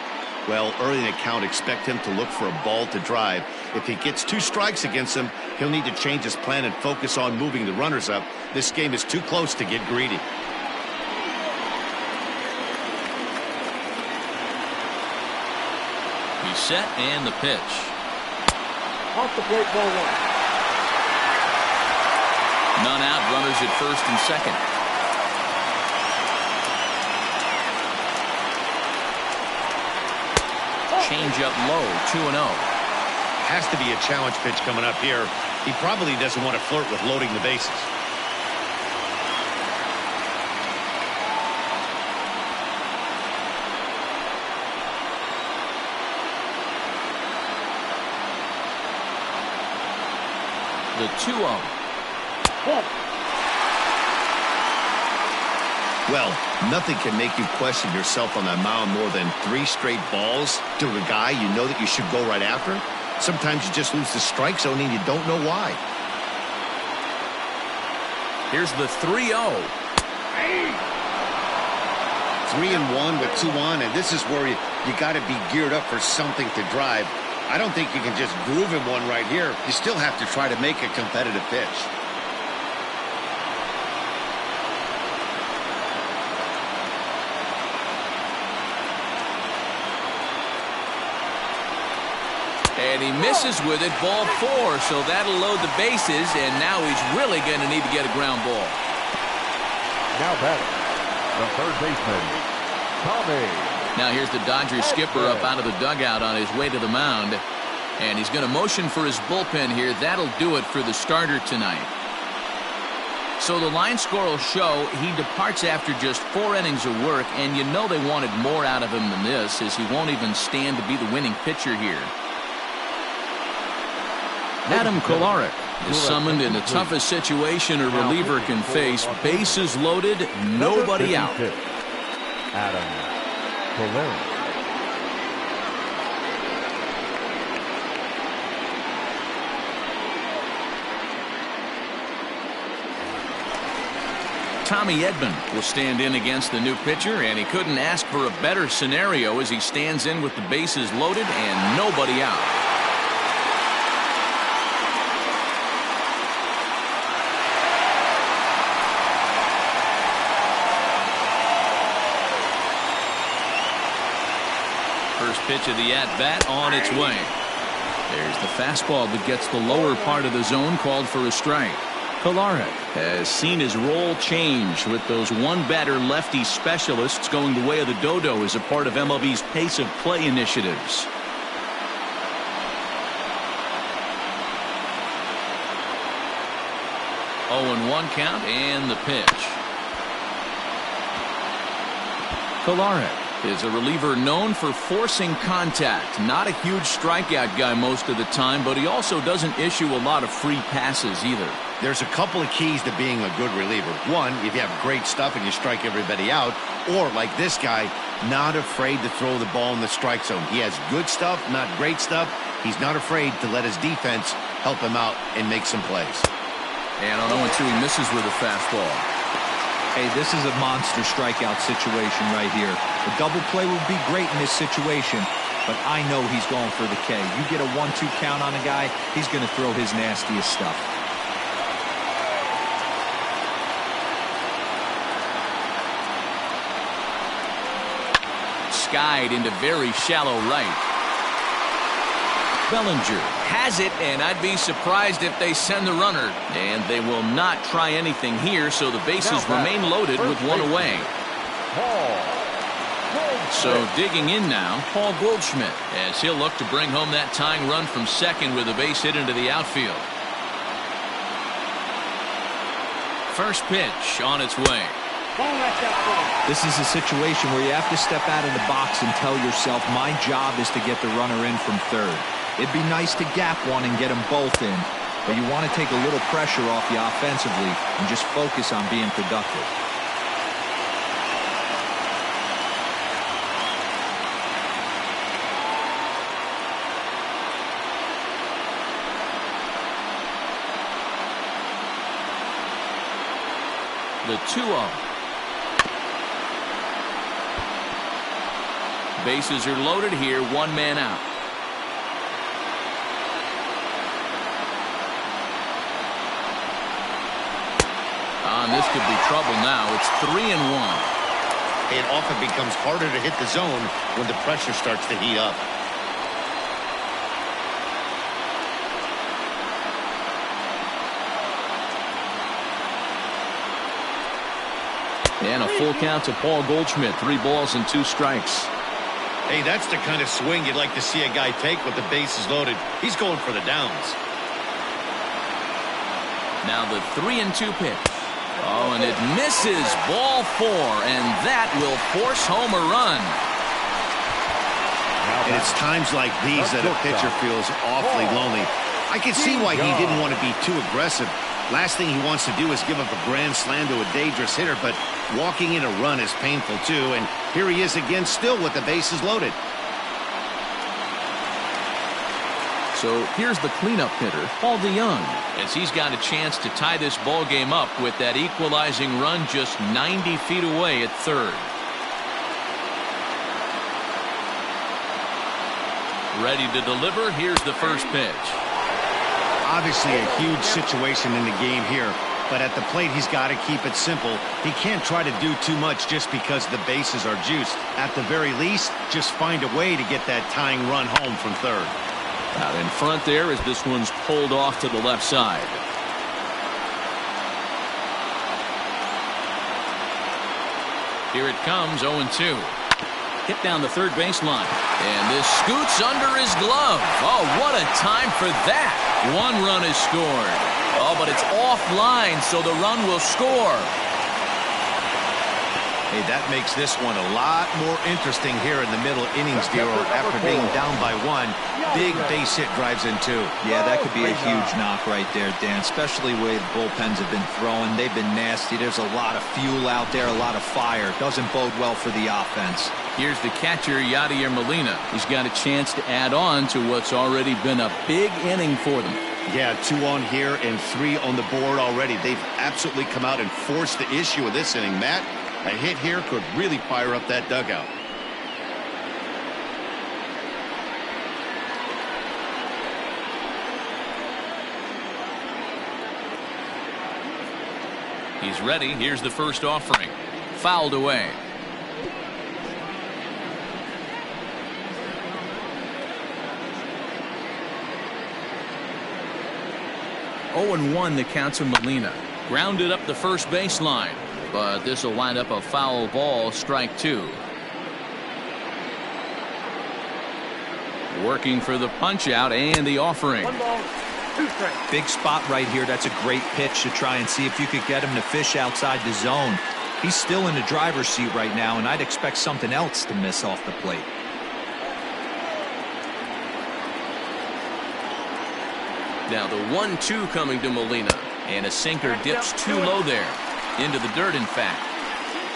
Well, early in the count, expect him to look for a ball to drive. If he gets 2 strikes against him, he'll need to change his plan and focus on moving the runners up. This game is too close to get greedy. He's set and the pitch. Off the plate, ball 1. None out, runners at first and second. Change up low, 2-0. Has to be a challenge pitch coming up here. He probably doesn't want to flirt with loading the bases. The 2-0. Well, nothing can make you question yourself on that mound more than 3 straight balls to a guy you know that you should go right after. Sometimes you just lose the strike zone and you don't know why. Here's the 3-0. 3-1 with 2 on, and this is where you got to be geared up for something to drive. I don't think you can just groove him one right here. You still have to try to make a competitive pitch. And he misses with it, ball 4, so that'll load the bases, and now he's really going to need to get a ground ball. Now batting, the third baseman, Tommy. Now here's the Dodgers skipper up out of the dugout on his way to the mound, and he's going to motion for his bullpen here. That'll do it for the starter tonight. So the line score will show he departs after just 4 innings of work, and you know they wanted more out of him than this, as he won't even stand to be the winning pitcher here. Adam Kolarek is summoned in the toughest situation a reliever can face. Bases loaded, nobody out. Adam Kolarek. Tommy Edman will stand in against the new pitcher, and he couldn't ask for a better scenario as he stands in with the bases loaded and nobody out. First pitch of the at-bat on its way. There's the fastball that gets the lower part of the zone, called for a strike. Kolarek has seen his role change with those one-batter lefty specialists going the way of the dodo as a part of MLB's pace of play initiatives. Oh, 1 count and the pitch. Kolarek is a reliever known for forcing contact. Not a huge strikeout guy most of the time, but he also doesn't issue a lot of free passes either. There's a couple of keys to being a good reliever. One, if you have great stuff and you strike everybody out, or like this guy, not afraid to throw the ball in the strike zone. He has good stuff, not great stuff. He's not afraid to let his defense help him out and make some plays. And on 0-2, he misses with a fastball. Hey, this is a monster strikeout situation right here. A double play would be great in this situation, but I know he's going for the K. You get a 1-2 count on a guy, he's going to throw his nastiest stuff. Skied into very shallow right. Bellinger has it, and I'd be surprised if they send the runner. And they will not try anything here, so the bases remain loaded with 1 away. So digging in now, Paul Goldschmidt, as he'll look to bring home that tying run from second with a base hit into the outfield. First pitch on its way. This is a situation where you have to step out of the box and tell yourself, my job is to get the runner in from third. It'd be nice to gap one and get them both in, but you want to take a little pressure off you offensively and just focus on being productive. The 2-0. Bases are loaded here, 1 man out. This could be trouble now. It's 3-1. It often becomes harder to hit the zone when the pressure starts to heat up. And a full count to Paul Goldschmidt. 3 balls and 2 strikes. Hey, that's the kind of swing you'd like to see a guy take with the bases loaded. He's going for the downs. Now the 3-2 pitch. Oh, and it misses. Ball 4, and that will force home a run. And it's times like these that a pitcher feels awfully lonely. I can see why he didn't want to be too aggressive. Last thing he wants to do is give up a grand slam to a dangerous hitter, but walking in a run is painful too. And here he is again, still with the bases loaded. So here's the cleanup hitter, Paul DeYoung, as he's got a chance to tie this ball game up with that equalizing run just 90 feet away at third. Ready to deliver. Here's the first pitch. Obviously a huge situation in the game here, but at the plate he's got to keep it simple. He can't try to do too much just because the bases are juiced. At the very least, just find a way to get that tying run home from third. Out in front there as this one's pulled off to the left side. Here it comes, 0-2. Hit down the third baseline. And this scoots under his glove. Oh, what a time for that. One run is scored. Oh, but it's offline, so the run will score. Hey, that makes this one a lot more interesting here in the middle innings, Dero. After being down by one, big base hit drives in two. Yeah, that could be a huge knock right there, Dan, especially the way the bullpens have been throwing. They've been nasty. There's a lot of fuel out there, a lot of fire. Doesn't bode well for the offense. Here's the catcher, Yadier Molina. He's got a chance to add on to what's already been a big inning for them. Yeah, 2 on here and 3 on the board already. They've absolutely come out and forced the issue of this inning, Matt. A hit here could really fire up that dugout. He's ready. Here's the first offering. Fouled away. Oh, 0-1 the count to Molina. Grounded up the first baseline. But this will wind up a foul ball, strike 2. Working for the punch out and the offering. 1 ball, 2 strikes. Big spot right here. That's a great pitch to try and see if you could get him to fish outside the zone. He's still in the driver's seat right now, and I'd expect something else to miss off the plate. Now the 1-2 coming to Molina. And a sinker dips too low there. Into the dirt, in fact.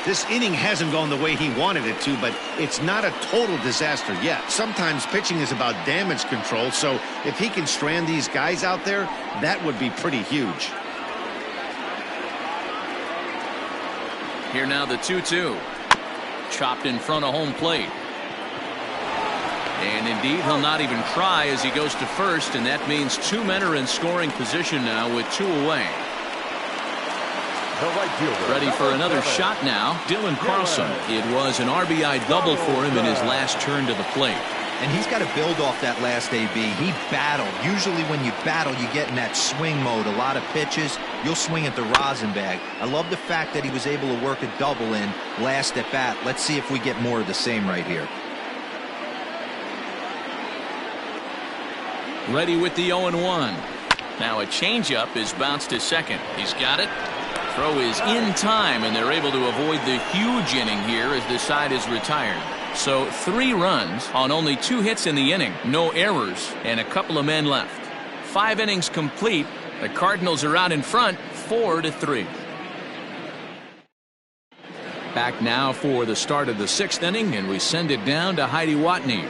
This inning hasn't gone the way he wanted it to, but it's not a total disaster yet. Sometimes pitching is about damage control, so if he can strand these guys out there, that would be pretty huge. Here now the 2-2. Chopped in front of home plate. And indeed, he'll not even try as he goes to first, and that means 2 men are in scoring position now with 2 away. Ready for another shot now, Dylan Carlson. It was an RBI double for him in his last turn to the plate. And he's got to build off that last AB. He battled. Usually when you battle, you get in that swing mode. A lot of pitches, you'll swing at the rosin bag. I love the fact that he was able to work a double in last at bat. Let's see if we get more of the same right here. Ready with the 0-1. Now a changeup is bounced to second. He's got it. Throw is in time, and they're able to avoid the huge inning here as the side is retired. So 3 runs on only 2 hits in the inning, no errors, and a couple of men left. 5 innings complete. The Cardinals are out in front, 4-3. Back now for the start of the 6th inning, and we send it down to Heidi Watney.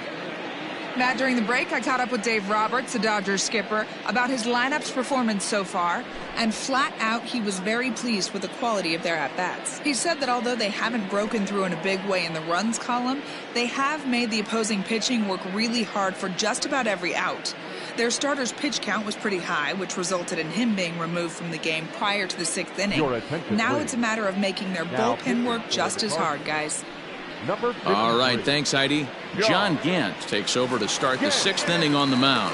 Matt, during the break, I caught up with Dave Roberts, the Dodgers skipper, about his lineup's performance so far, and flat out, he was very pleased with the quality of their at-bats. He said that although they haven't broken through in a big way in the runs column, they have made the opposing pitching work really hard for just about every out. Their starter's pitch count was pretty high, which resulted in him being removed from the game prior to the 6th inning. Now it's a matter of making their bullpen work just as hard, guys. All right, thanks, Heidi. John Gant takes over to start the 6th inning on the mound.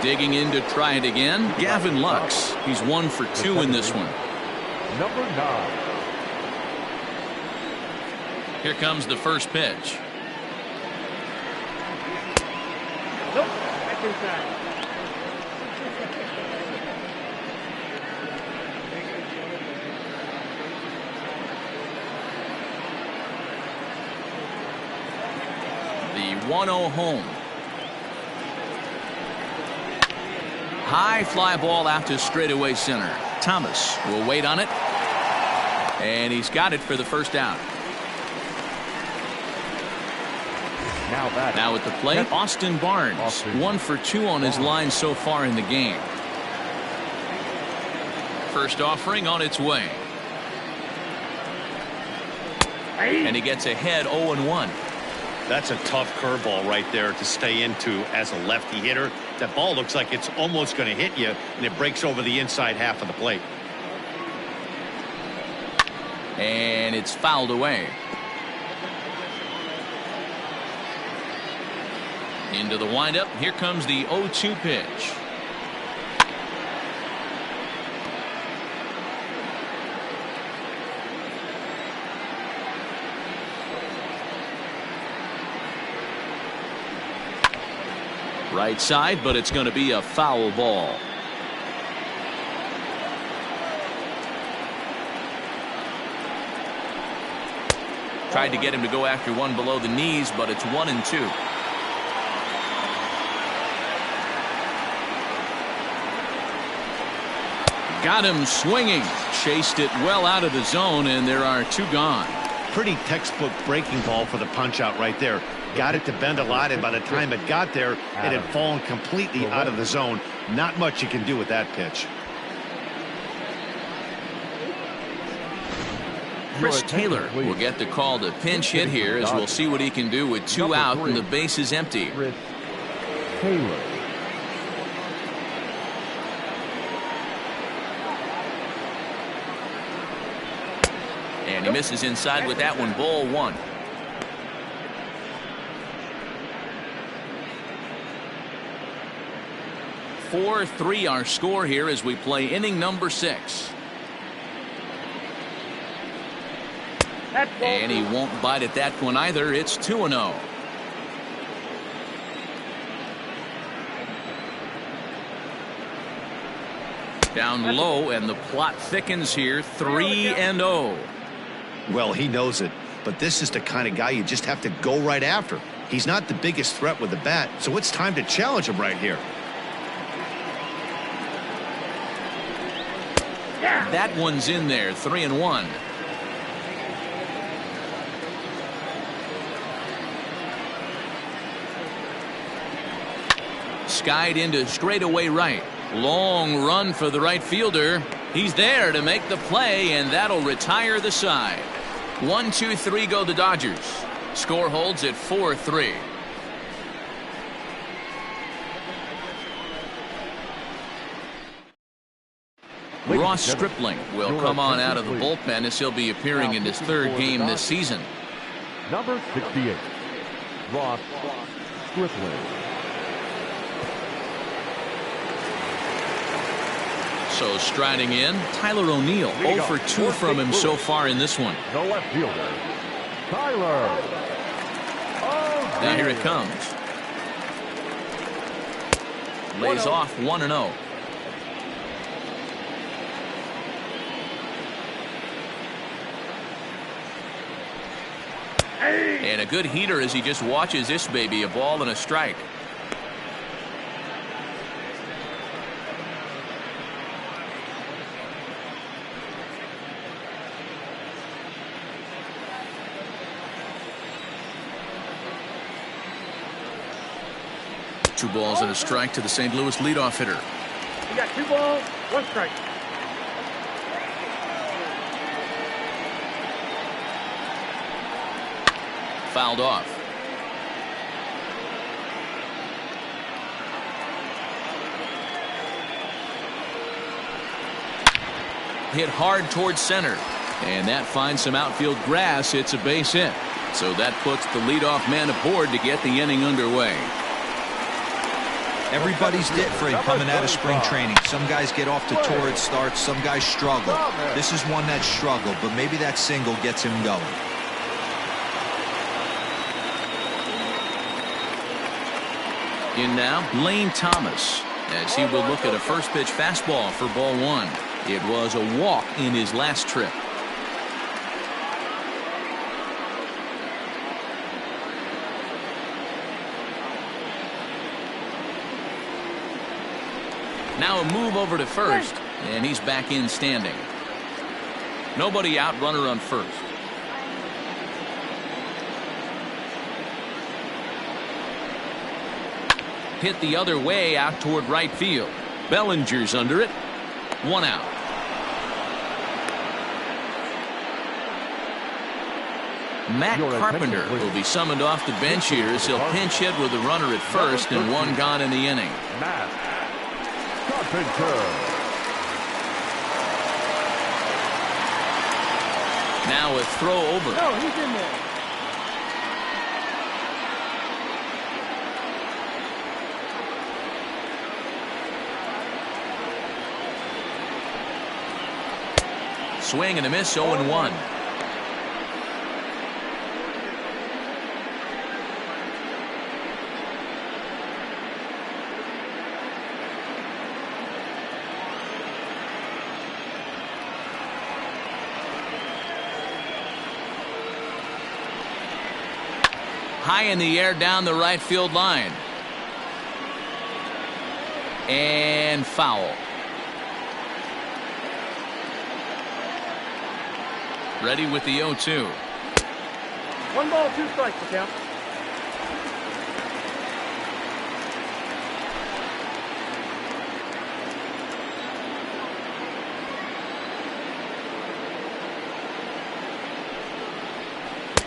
Digging in to try it again, Gavin Lux. He's 1 for 2 in this one. Number 9. Here comes the first pitch. Nope, that's inside. The 1-0 home. High fly ball out to straightaway center. Thomas will wait on it. And he's got it for the first out. Now at the plate, Austin Barnes. 1 for 2 on his line so far in the game. First offering on its way. And he gets ahead 0-1. That's a tough curveball right there to stay into as a lefty hitter. That ball looks like it's almost going to hit you, and it breaks over the inside half of the plate. And it's fouled away. Into the windup. Here comes the 0-2 pitch. Right side, but it's going to be a foul ball. Tried to get him to go after one below the knees, but it's 1-2. Got him swinging. Chased it well out of the zone, and there are 2 gone. Pretty textbook breaking ball for the punch out right there. Got it to bend a lot, and by the time it got there, it had fallen completely out of the zone. Not much you can do with that pitch. Chris Taylor will get the call to pinch hit here, as we'll see what he can do with 2 out and the base is empty. Chris Taylor. And he misses inside with that one. Ball 1. (4-3) our score here as we play inning number 6. And he won't bite at that one either. It's 2-0. Down low, and the plot thickens here. 3-0. Well, he knows it, but this is the kind of guy you just have to go right after. He's not the biggest threat with the bat, so it's time to challenge him right here. That one's in there. 3-1. Skied into straightaway right. Long run for the right fielder. He's there to make the play, and that'll retire the side. 1-2-3 go the Dodgers. Score holds at 4-3. Ross Stripling will come on out of the bullpen as he'll be appearing in his 3rd game this season. Number 68, Ross Stripling. So striding in, Tyler O'Neill. 0 for 2 from him so far in this one. The left fielder, Tyler. Now here it comes. Lays off 1-0. And a good heater as he just watches this baby. A ball and a strike. Two balls and a strike to the St. Louis leadoff hitter. You got 2 balls, 1 strike. Fouled off. Hit hard towards center, and that finds some outfield grass. It's a base hit, so that puts the leadoff man aboard to get the inning underway. Everybody's different coming out of spring training. Some guys get off to torrid starts, some guys struggle. This is one that struggled, but maybe that single gets him going. In now, Lane Thomas, as he will look at a first pitch fastball for ball 1. It was a walk in his last trip. Now a move over to first, and he's back in standing. Nobody out, runner on first. Hit the other way out toward right field. Bellinger's under it. 1 out. Matt Carpenter will be summoned off the bench here as he'll pinch hit with a runner at first and 1 gone in the inning. Matt Carpenter. Now a throw over. No, he's in there. Swing and a miss, 0-1. High in the air down the right field line. And foul. Ready with the 0-2. 1 ball, 2 strikes to count.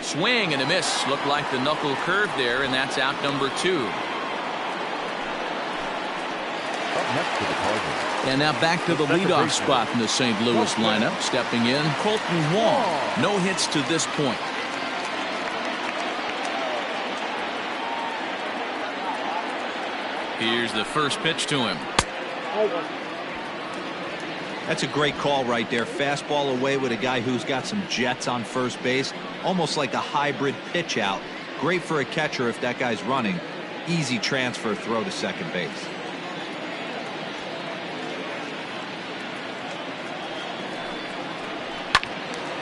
Swing and a miss. Looked like the knuckle curve there, and that's out number 2. Up next to the Cardinals. And now back to the leadoff spot in the St. Louis lineup. Stepping in, Colton Wong. No hits to this point. Here's the first pitch to him. That's a great call right there. Fastball away with a guy who's got some jets on first base. Almost like a hybrid pitch out. Great for a catcher if that guy's running. Easy transfer throw to second base.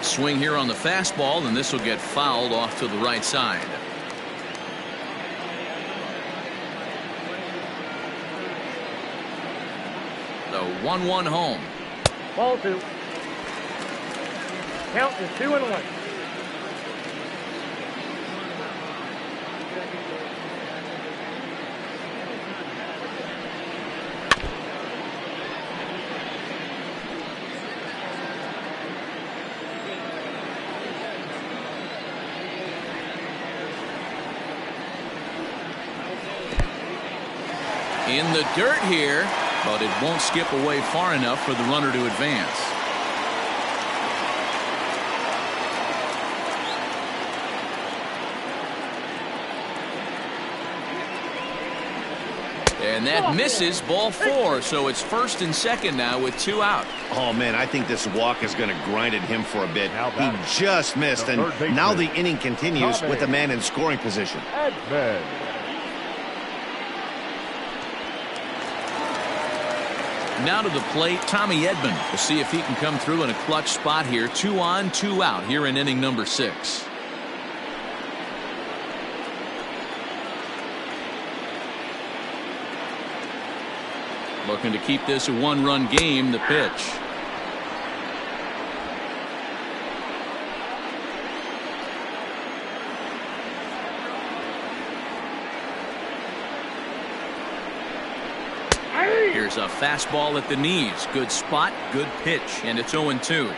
Swing here on the fastball, and this will get fouled off to the right side. The 1-1 home. Ball 2. Count is 2-1. In the dirt here, but it won't skip away far enough for the runner to advance. And that misses, ball 4, so it's first and second now with 2 out. Oh, man, I think this walk is going to grind at him for a bit. He just missed, and now the inning continues with a man in scoring position. Edman. Now to the plate, Tommy Edman. We'll see if he can come through in a clutch spot here. 2 on, 2 out here in inning number 6. Looking to keep this a 1-run game. The pitch. Here's a fastball at the knees. Good spot, good pitch, and it's 0-2.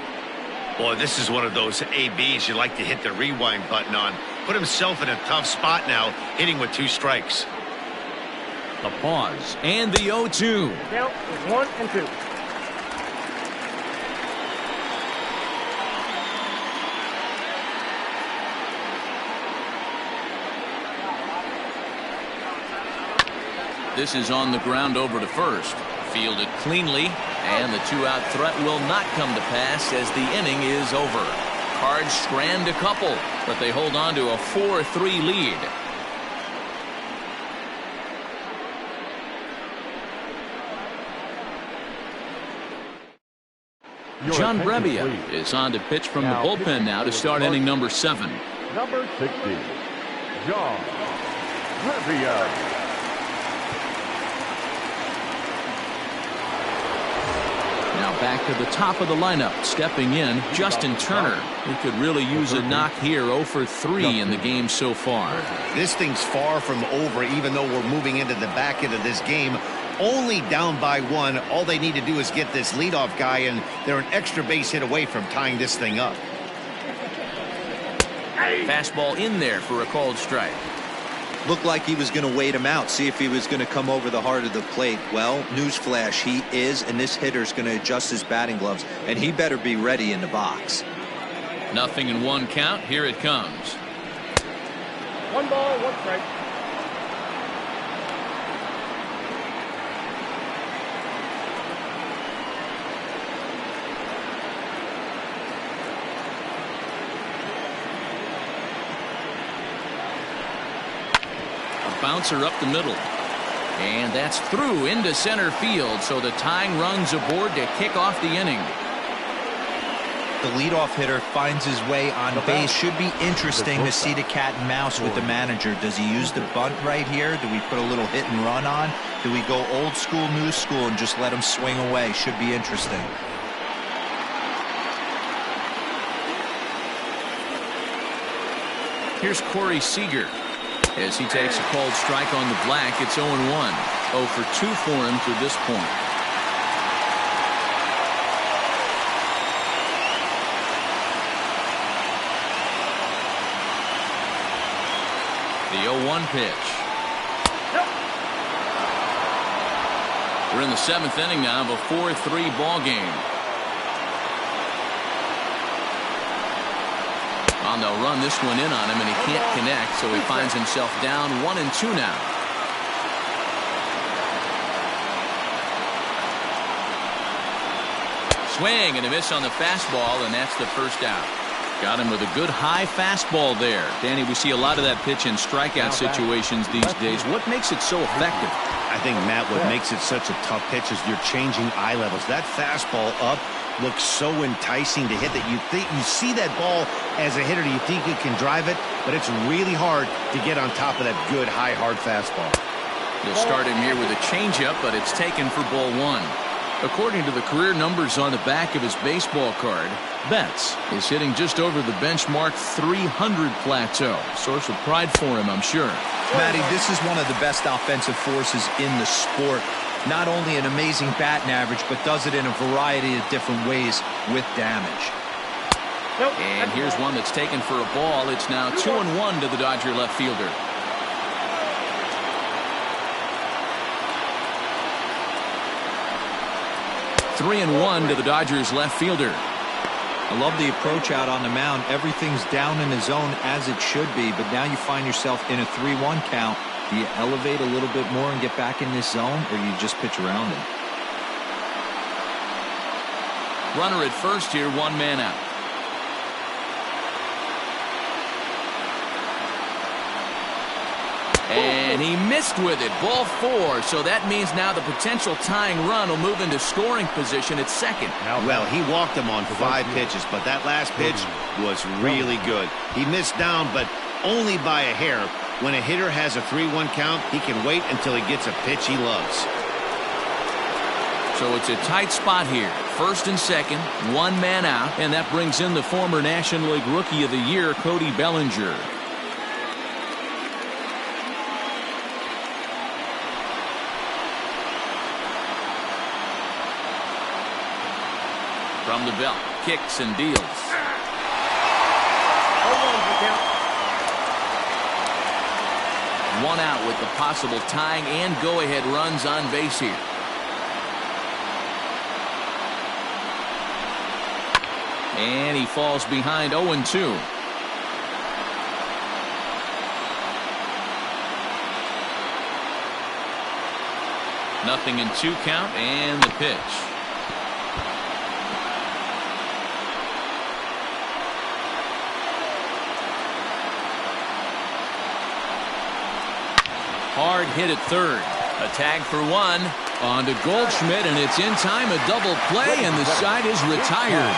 Boy, this is one of those ABs you like to hit the rewind button on. Put himself in a tough spot now, hitting with 2 strikes. The pause and the 0-2. Count is 1 and 2. This is on the ground over to first. Fielded cleanly, and the 2-out threat will not come to pass as the inning is over. Cards strand a couple, but they hold on to a 4-3 lead. John Brebbia is on to pitch from the bullpen now to start inning number 7. Number 60, John Brebbia. back to the top of the lineup. Stepping in, Justin Turner. He could really use a knock here. 0 for 3 in the game so far. This thing's far from over, even though we're moving into the back end of this game. Only down by 1. All they need to do is get this leadoff guy, and they're an extra base hit away from tying this thing up. Fastball in there for a called strike. Looked like he was going to wait him out, see if he was going to come over the heart of the plate. Well, newsflash, he is, and this hitter's going to adjust his batting gloves, and he better be ready in the box. 0-1 count. Here it comes. 1 ball, 1 strike. Bouncer up the middle, and that's through into center field, so the tying run's aboard to kick off the inning. The leadoff hitter finds his way on base. Should be interesting to see the cat and mouse with the manager. Does he use the bunt right here? Do we put a little hit and run on? Do we go old school, new school, and just let him swing away? Should be interesting. Here's Corey Seager. As he takes a called strike on the black, it's 0-1. 0 for 2 for him to this point. The 0-1 pitch. We're in the 7th inning now of a 4-3 ball game. And they'll run this one in on him, and he can't connect, so he finds himself down 1-2 now. Swing and a miss on the fastball, and that's the first out. Got him with a good high fastball there. Danny, we see a lot of that pitch in strikeout situations these days. What makes it so effective? I think, Matt, what makes it such a tough pitch is you're changing eye levels. That fastball up looks so enticing to hit that you see that ball as a hitter, you think you can drive it, but it's really hard to get on top of that good high hard fastball. You'll start him here with a changeup, but it's taken for ball 1. According to the career numbers on the back of his baseball card, Betts is hitting just over the benchmark 300 plateau. Source of pride for him, I'm sure. Matty, this is one of the best offensive forces in the sport. Not only an amazing batting average, but does it in a variety of different ways with damage. And here's one that's taken for a ball. It's now 2-1 to the Dodger left fielder. Three and 1 to the Dodgers left fielder. I love the approach out on the mound. Everything's down in the zone as it should be, but now you find yourself in a 3-1 count. Do you elevate a little bit more and get back in this zone, or you just pitch around him? Runner at first here, 1 man out. And he missed with it. Ball 4. So that means now the potential tying run will move into scoring position at second. Well, he walked him on 5 pitches, but that last pitch was really good. He missed down, but only by a hair. When a hitter has a 3-1 count, he can wait until he gets a pitch he loves. So it's a tight spot here. First and second, 1 man out, and that brings in the former National League Rookie of the Year, Cody Bellinger. From the belt, kicks and deals. 0-1 count. 1 out with the possible tying and go-ahead runs on base here. And he falls behind 0-2. Nothing in 2 count, and the pitch. Hard hit at third. A tag for 1. On to Goldschmidt, and it's in time. A double play, and the side is retired.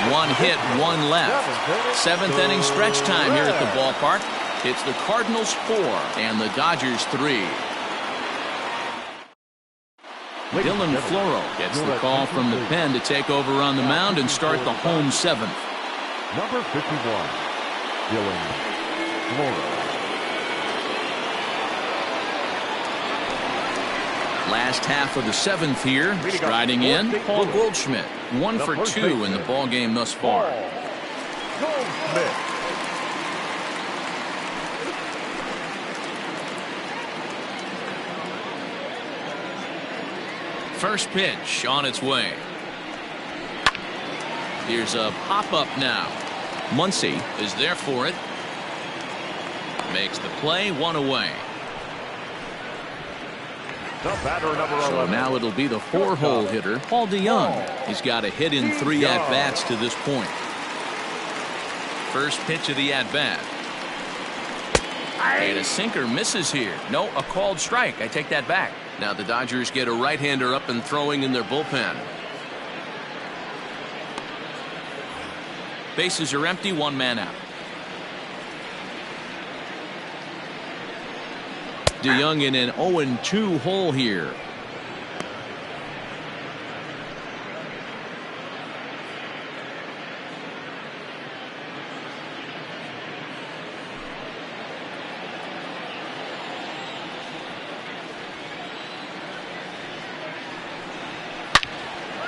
1 hit, 1 left. 7th inning stretch time here at the ballpark. It's the Cardinals 4 and the Dodgers 3. Dylan Floro gets the call from the pen to take over on the mound and start the home seventh. Number 51, Dylan Floro. Last half of the seventh here. Striding in, Paul Goldschmidt. 1 for 2 in the ball game thus far. Goldschmidt. First pitch on its way. Here's a pop-up now. Muncy is there for it. Makes the play, 1 away. The batter, number 11. So now it'll be the 4-hole hitter, Paul DeYoung. He's got a hit in 3 at-bats to this point. First pitch of the at-bat. And a sinker misses here. No, a called strike. I take that back. Now the Dodgers get a right-hander up and throwing in their bullpen. Bases are empty, 1 man out. DeYoung in an 0-2 hole here.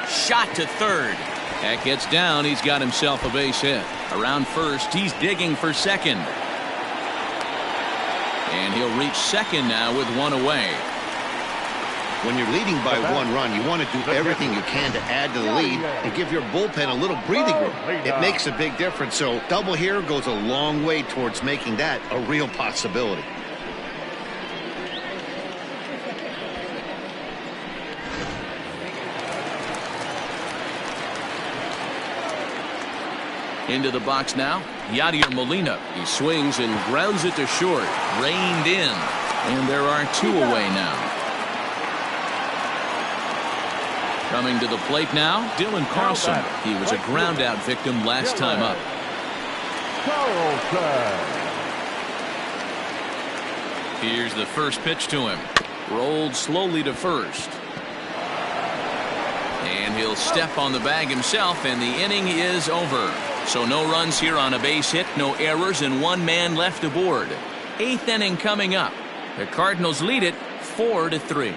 Shot to third. That gets down. He's got himself a base hit. Around first, he's digging for second. And he'll reach second now with 1 away. When you're leading by 1 run, you want to do everything you can to add to the lead and give your bullpen a little breathing room. It makes a big difference. So double here goes a long way towards making that a real possibility. Into the box now, Yadier Molina. He swings and grounds it to short. Reined in. And there are 2 away now. Coming to the plate now, Dylan Carlson. He was a ground out victim last time up. Here's the first pitch to him. Rolled slowly to first. And he'll step on the bag himself, and the inning is over. So no runs here on a base hit, no errors, and 1 man left aboard. 8th inning coming up. The Cardinals lead it 4-3.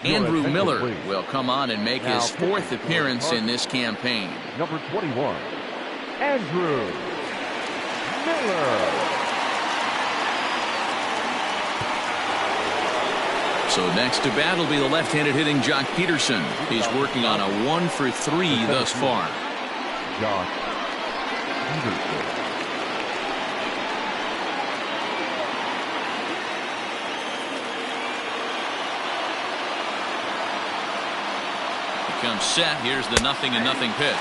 Andrew Miller will come on and make his 4th appearance in this campaign. Number 21, Andrew Miller. So next to bat will be the left-handed hitting Jock Peterson. He's working on a 1 for 3 thus far. Jock Peterson. He comes set. Here's the 0-0 pitch.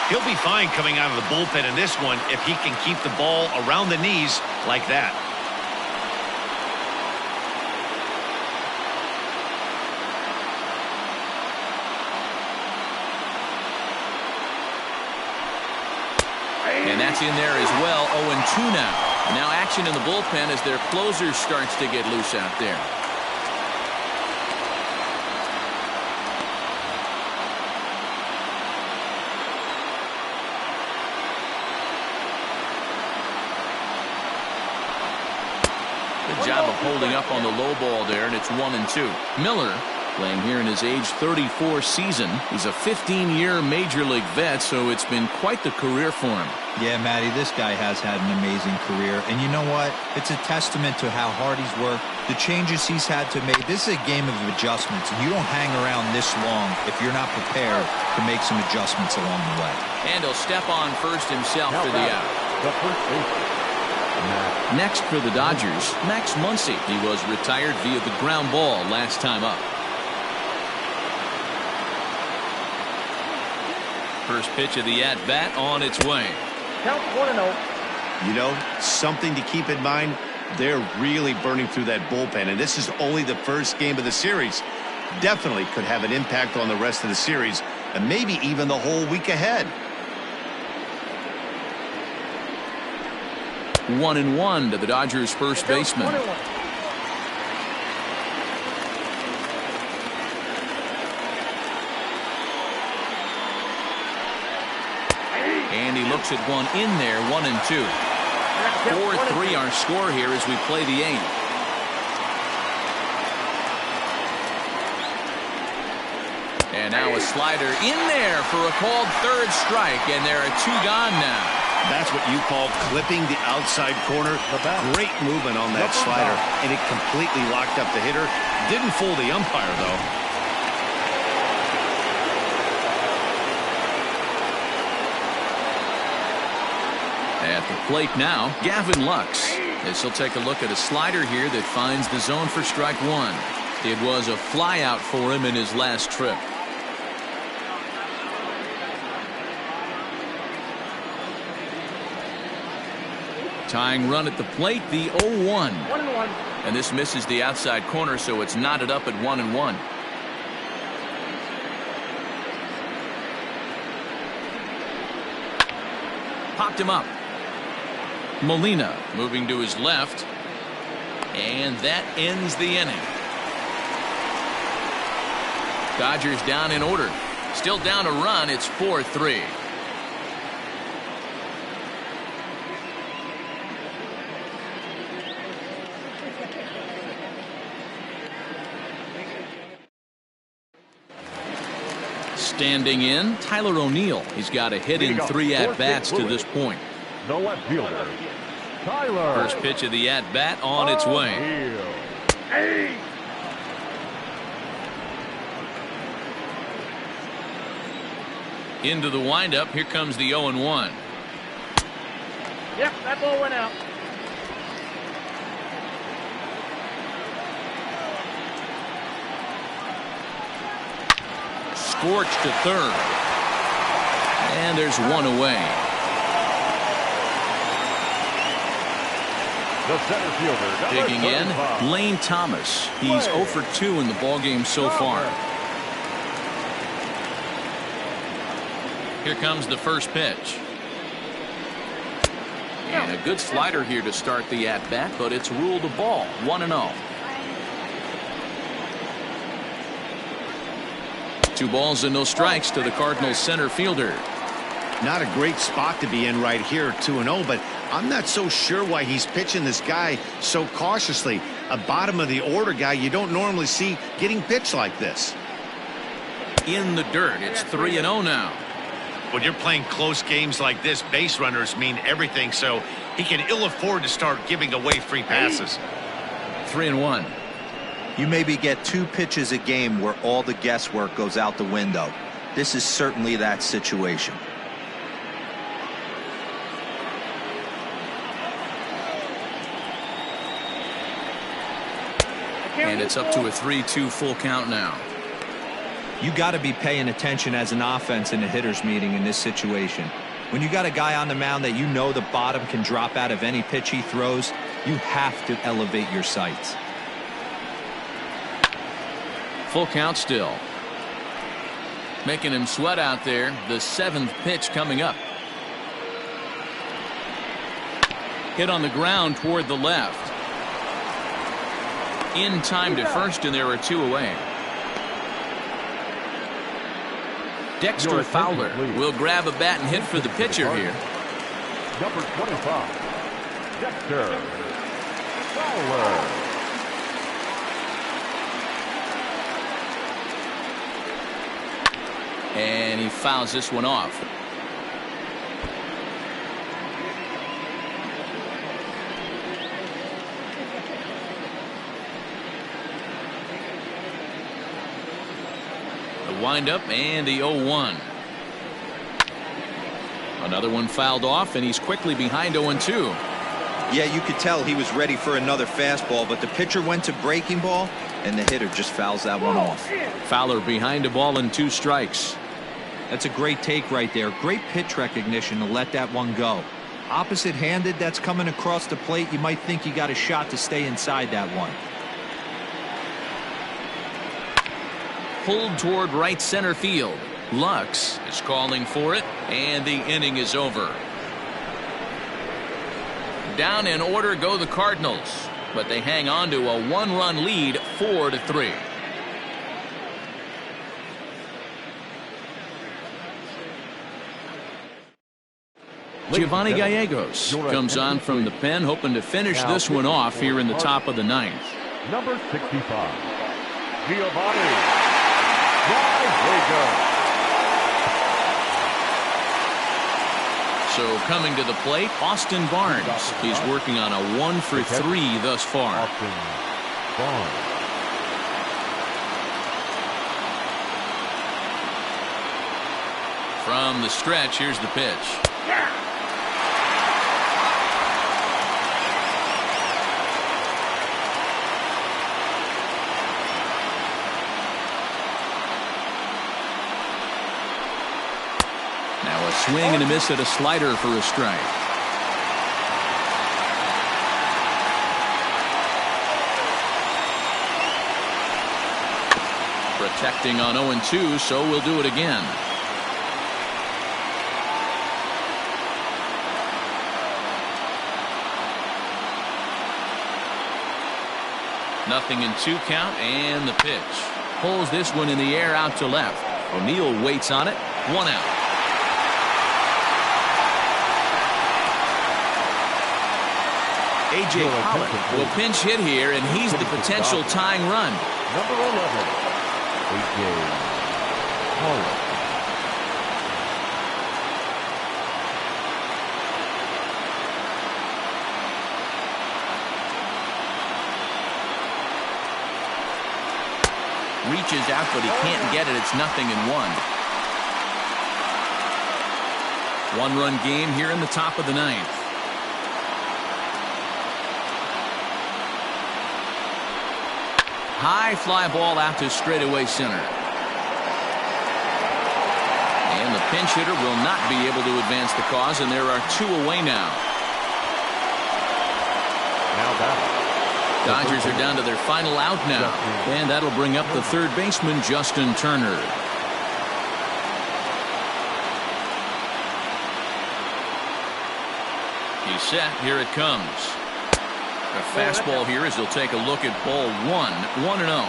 He'll be fine coming out of the bullpen in this one if he can keep the ball around the knees like that. And that's in there as well. 0-2 now. Now action in the bullpen as their closer starts to get loose out there. Good job of holding up on the low ball there, and it's 1-2. Miller playing here in his age 34 season. He's a 15-year major league vet, so it's been quite the career for him. Yeah, Matty, this guy has had an amazing career. And you know what? It's a testament to how hard he's worked, the changes he's had to make. This is a game of adjustments, and you don't hang around this long if you're not prepared to make some adjustments along the way. And he'll step on first himself for the out. The first baseman. Next for the Dodgers, Max Muncy. He was retired via the ground ball last time up. First pitch of the at-bat on its way. Count 1-0. You know, something to keep in mind, they're really burning through that bullpen, and this is only the first game of the series. Definitely could have an impact on the rest of the series, and maybe even the whole week ahead. 1-1 to the Dodgers first baseman. And he looks at one in there, 1-2. 4-3 our score here as we play the 8th. And now a slider in there for a called third strike, and there are 2 gone now. That's what you call clipping the outside corner. Great movement on that slider, and it completely locked up the hitter. Didn't fool the umpire, though. At the plate now, Gavin Lux, as he'll take a look at a slider here that finds the zone for strike 1. It was a flyout for him in his last trip. Tying run at the plate, the 0-1. 1-1. And this misses the outside corner, so it's knotted up at 1-1. Popped him up. Molina moving to his left. And that ends the inning. Dodgers down in order. Still down a run. It's 4-3. Standing in, Tyler O'Neill. He's got a hit in 3 at-bats to this point. The left fielder, Tyler. First pitch of the at-bat on its way. Hey. Into the windup. Here comes the 0-1. Yep, that ball went out. Scorched to third. And there's one away. The center fielder, Digging in, 35. Lane Thomas. He's 0 for 2 in the ballgame so far. Here comes the first pitch. And a good slider here to start the at-bat, but it's ruled a ball. 1-0. 2 balls and no strikes to the Cardinals center fielder. Not a great spot to be in right here, 2-0, but I'm not so sure why he's pitching this guy so cautiously. A bottom of the order guy you don't normally see getting pitched like this. In the dirt. It's 3-0 now. When you're playing close games like this, base runners mean everything, so he can ill afford to start giving away free passes. 3-1. You maybe get 2 pitches a game where all the guesswork goes out the window. This is certainly that situation. And it's up to a 3-2 full count now. You got to be paying attention as an offense in a hitter's meeting in this situation. When you got a guy on the mound that you know the bottom can drop out of any pitch he throws, you have to elevate your sights. Full count still. Making him sweat out there. The 7th pitch coming up. Hit on the ground toward the left. In time to first, and there are 2 away. Dexter Fowler will grab a bat and hit for the pitcher here. Number 25, Dexter Fowler. And he fouls this one off. The windup and the 0-1. Another one fouled off, and he's quickly behind 0-2. Yeah, you could tell he was ready for another fastball, but the pitcher went to breaking ball, and the hitter just fouls that one off. Fowler behind a ball and 2 strikes. That's a great take right there. Great pitch recognition to let that one go. Opposite-handed, that's coming across the plate. You might think you got a shot to stay inside that one. Pulled toward right center field. Lux is calling for it, and the inning is over. Down in order go the Cardinals, but they hang on to a 1-run lead, 4-3. Giovanni Gallegos comes on from the pen, hoping to finish this one off here in the top of the ninth. Number 65, Giovanni Gallegos. So coming to the plate, Austin Barnes. He's working on a 1-for-3 thus far. Austin Barnes. From the stretch, here's the pitch. Now a swing and a miss at a slider for a strike. Protecting on 0-2, so we'll do it again. Nothing in 2 count, and the pitch. Pulls this one in the air out to left. O'Neill waits on it. 1 out. A.J. Pollock will pinch hit here, and he's the potential tying run. Number 11, A.J. Pollock. Reaches out, but he can't get it. It's 0-1. 1-run game here in the top of the ninth. High fly ball out to straightaway center. And the pinch hitter will not be able to advance the cause, and there are 2 away now. Now battle. Dodgers are down to their final out now, and that'll bring up the third baseman, Justin Turner. He's set. Here it comes. A fastball here as he'll take a look at ball 1, 1-0.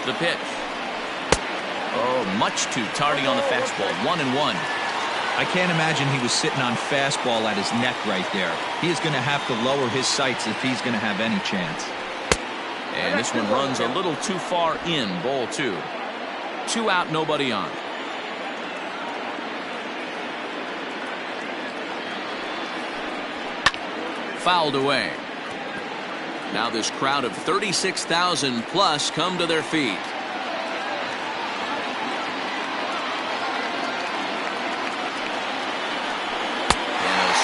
The pitch. Oh, much too tardy on the fastball. 1-1. I can't imagine he was sitting on fastball at his neck right there. He is going to have to lower his sights if he's going to have any chance. And this one runs a little too far in. Ball 2. 2 out, nobody on. Fouled away. Now this crowd of 36,000 plus come to their feet.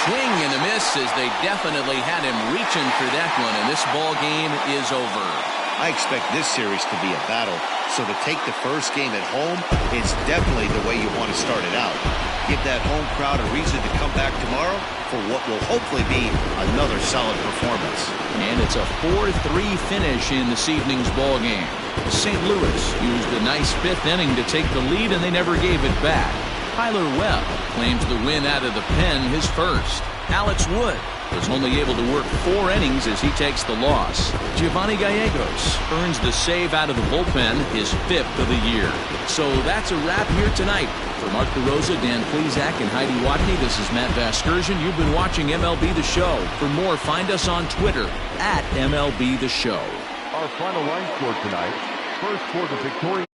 Swing and a miss as they definitely had him reaching for that one, and this ball game is over. I expect this series to be a battle, so to take the first game at home is definitely the way you want to start it out. Give that home crowd a reason to come back tomorrow for what will hopefully be another solid performance. And it's a 4-3 finish in this evening's ball game. St. Louis used a nice 5th inning to take the lead, and they never gave it back. Tyler Webb claims the win out of the pen, his first. Alex Wood was only able to work 4 innings as he takes the loss. Giovanni Gallegos earns the save out of the bullpen, his 5th of the year. So that's a wrap here tonight. For Mark DeRosa, Dan Plesac, and Heidi Watney, this is Matt Vasgersian. You've been watching MLB The Show. For more, find us on Twitter @MLB The Show. Our final line score tonight. First for the victorious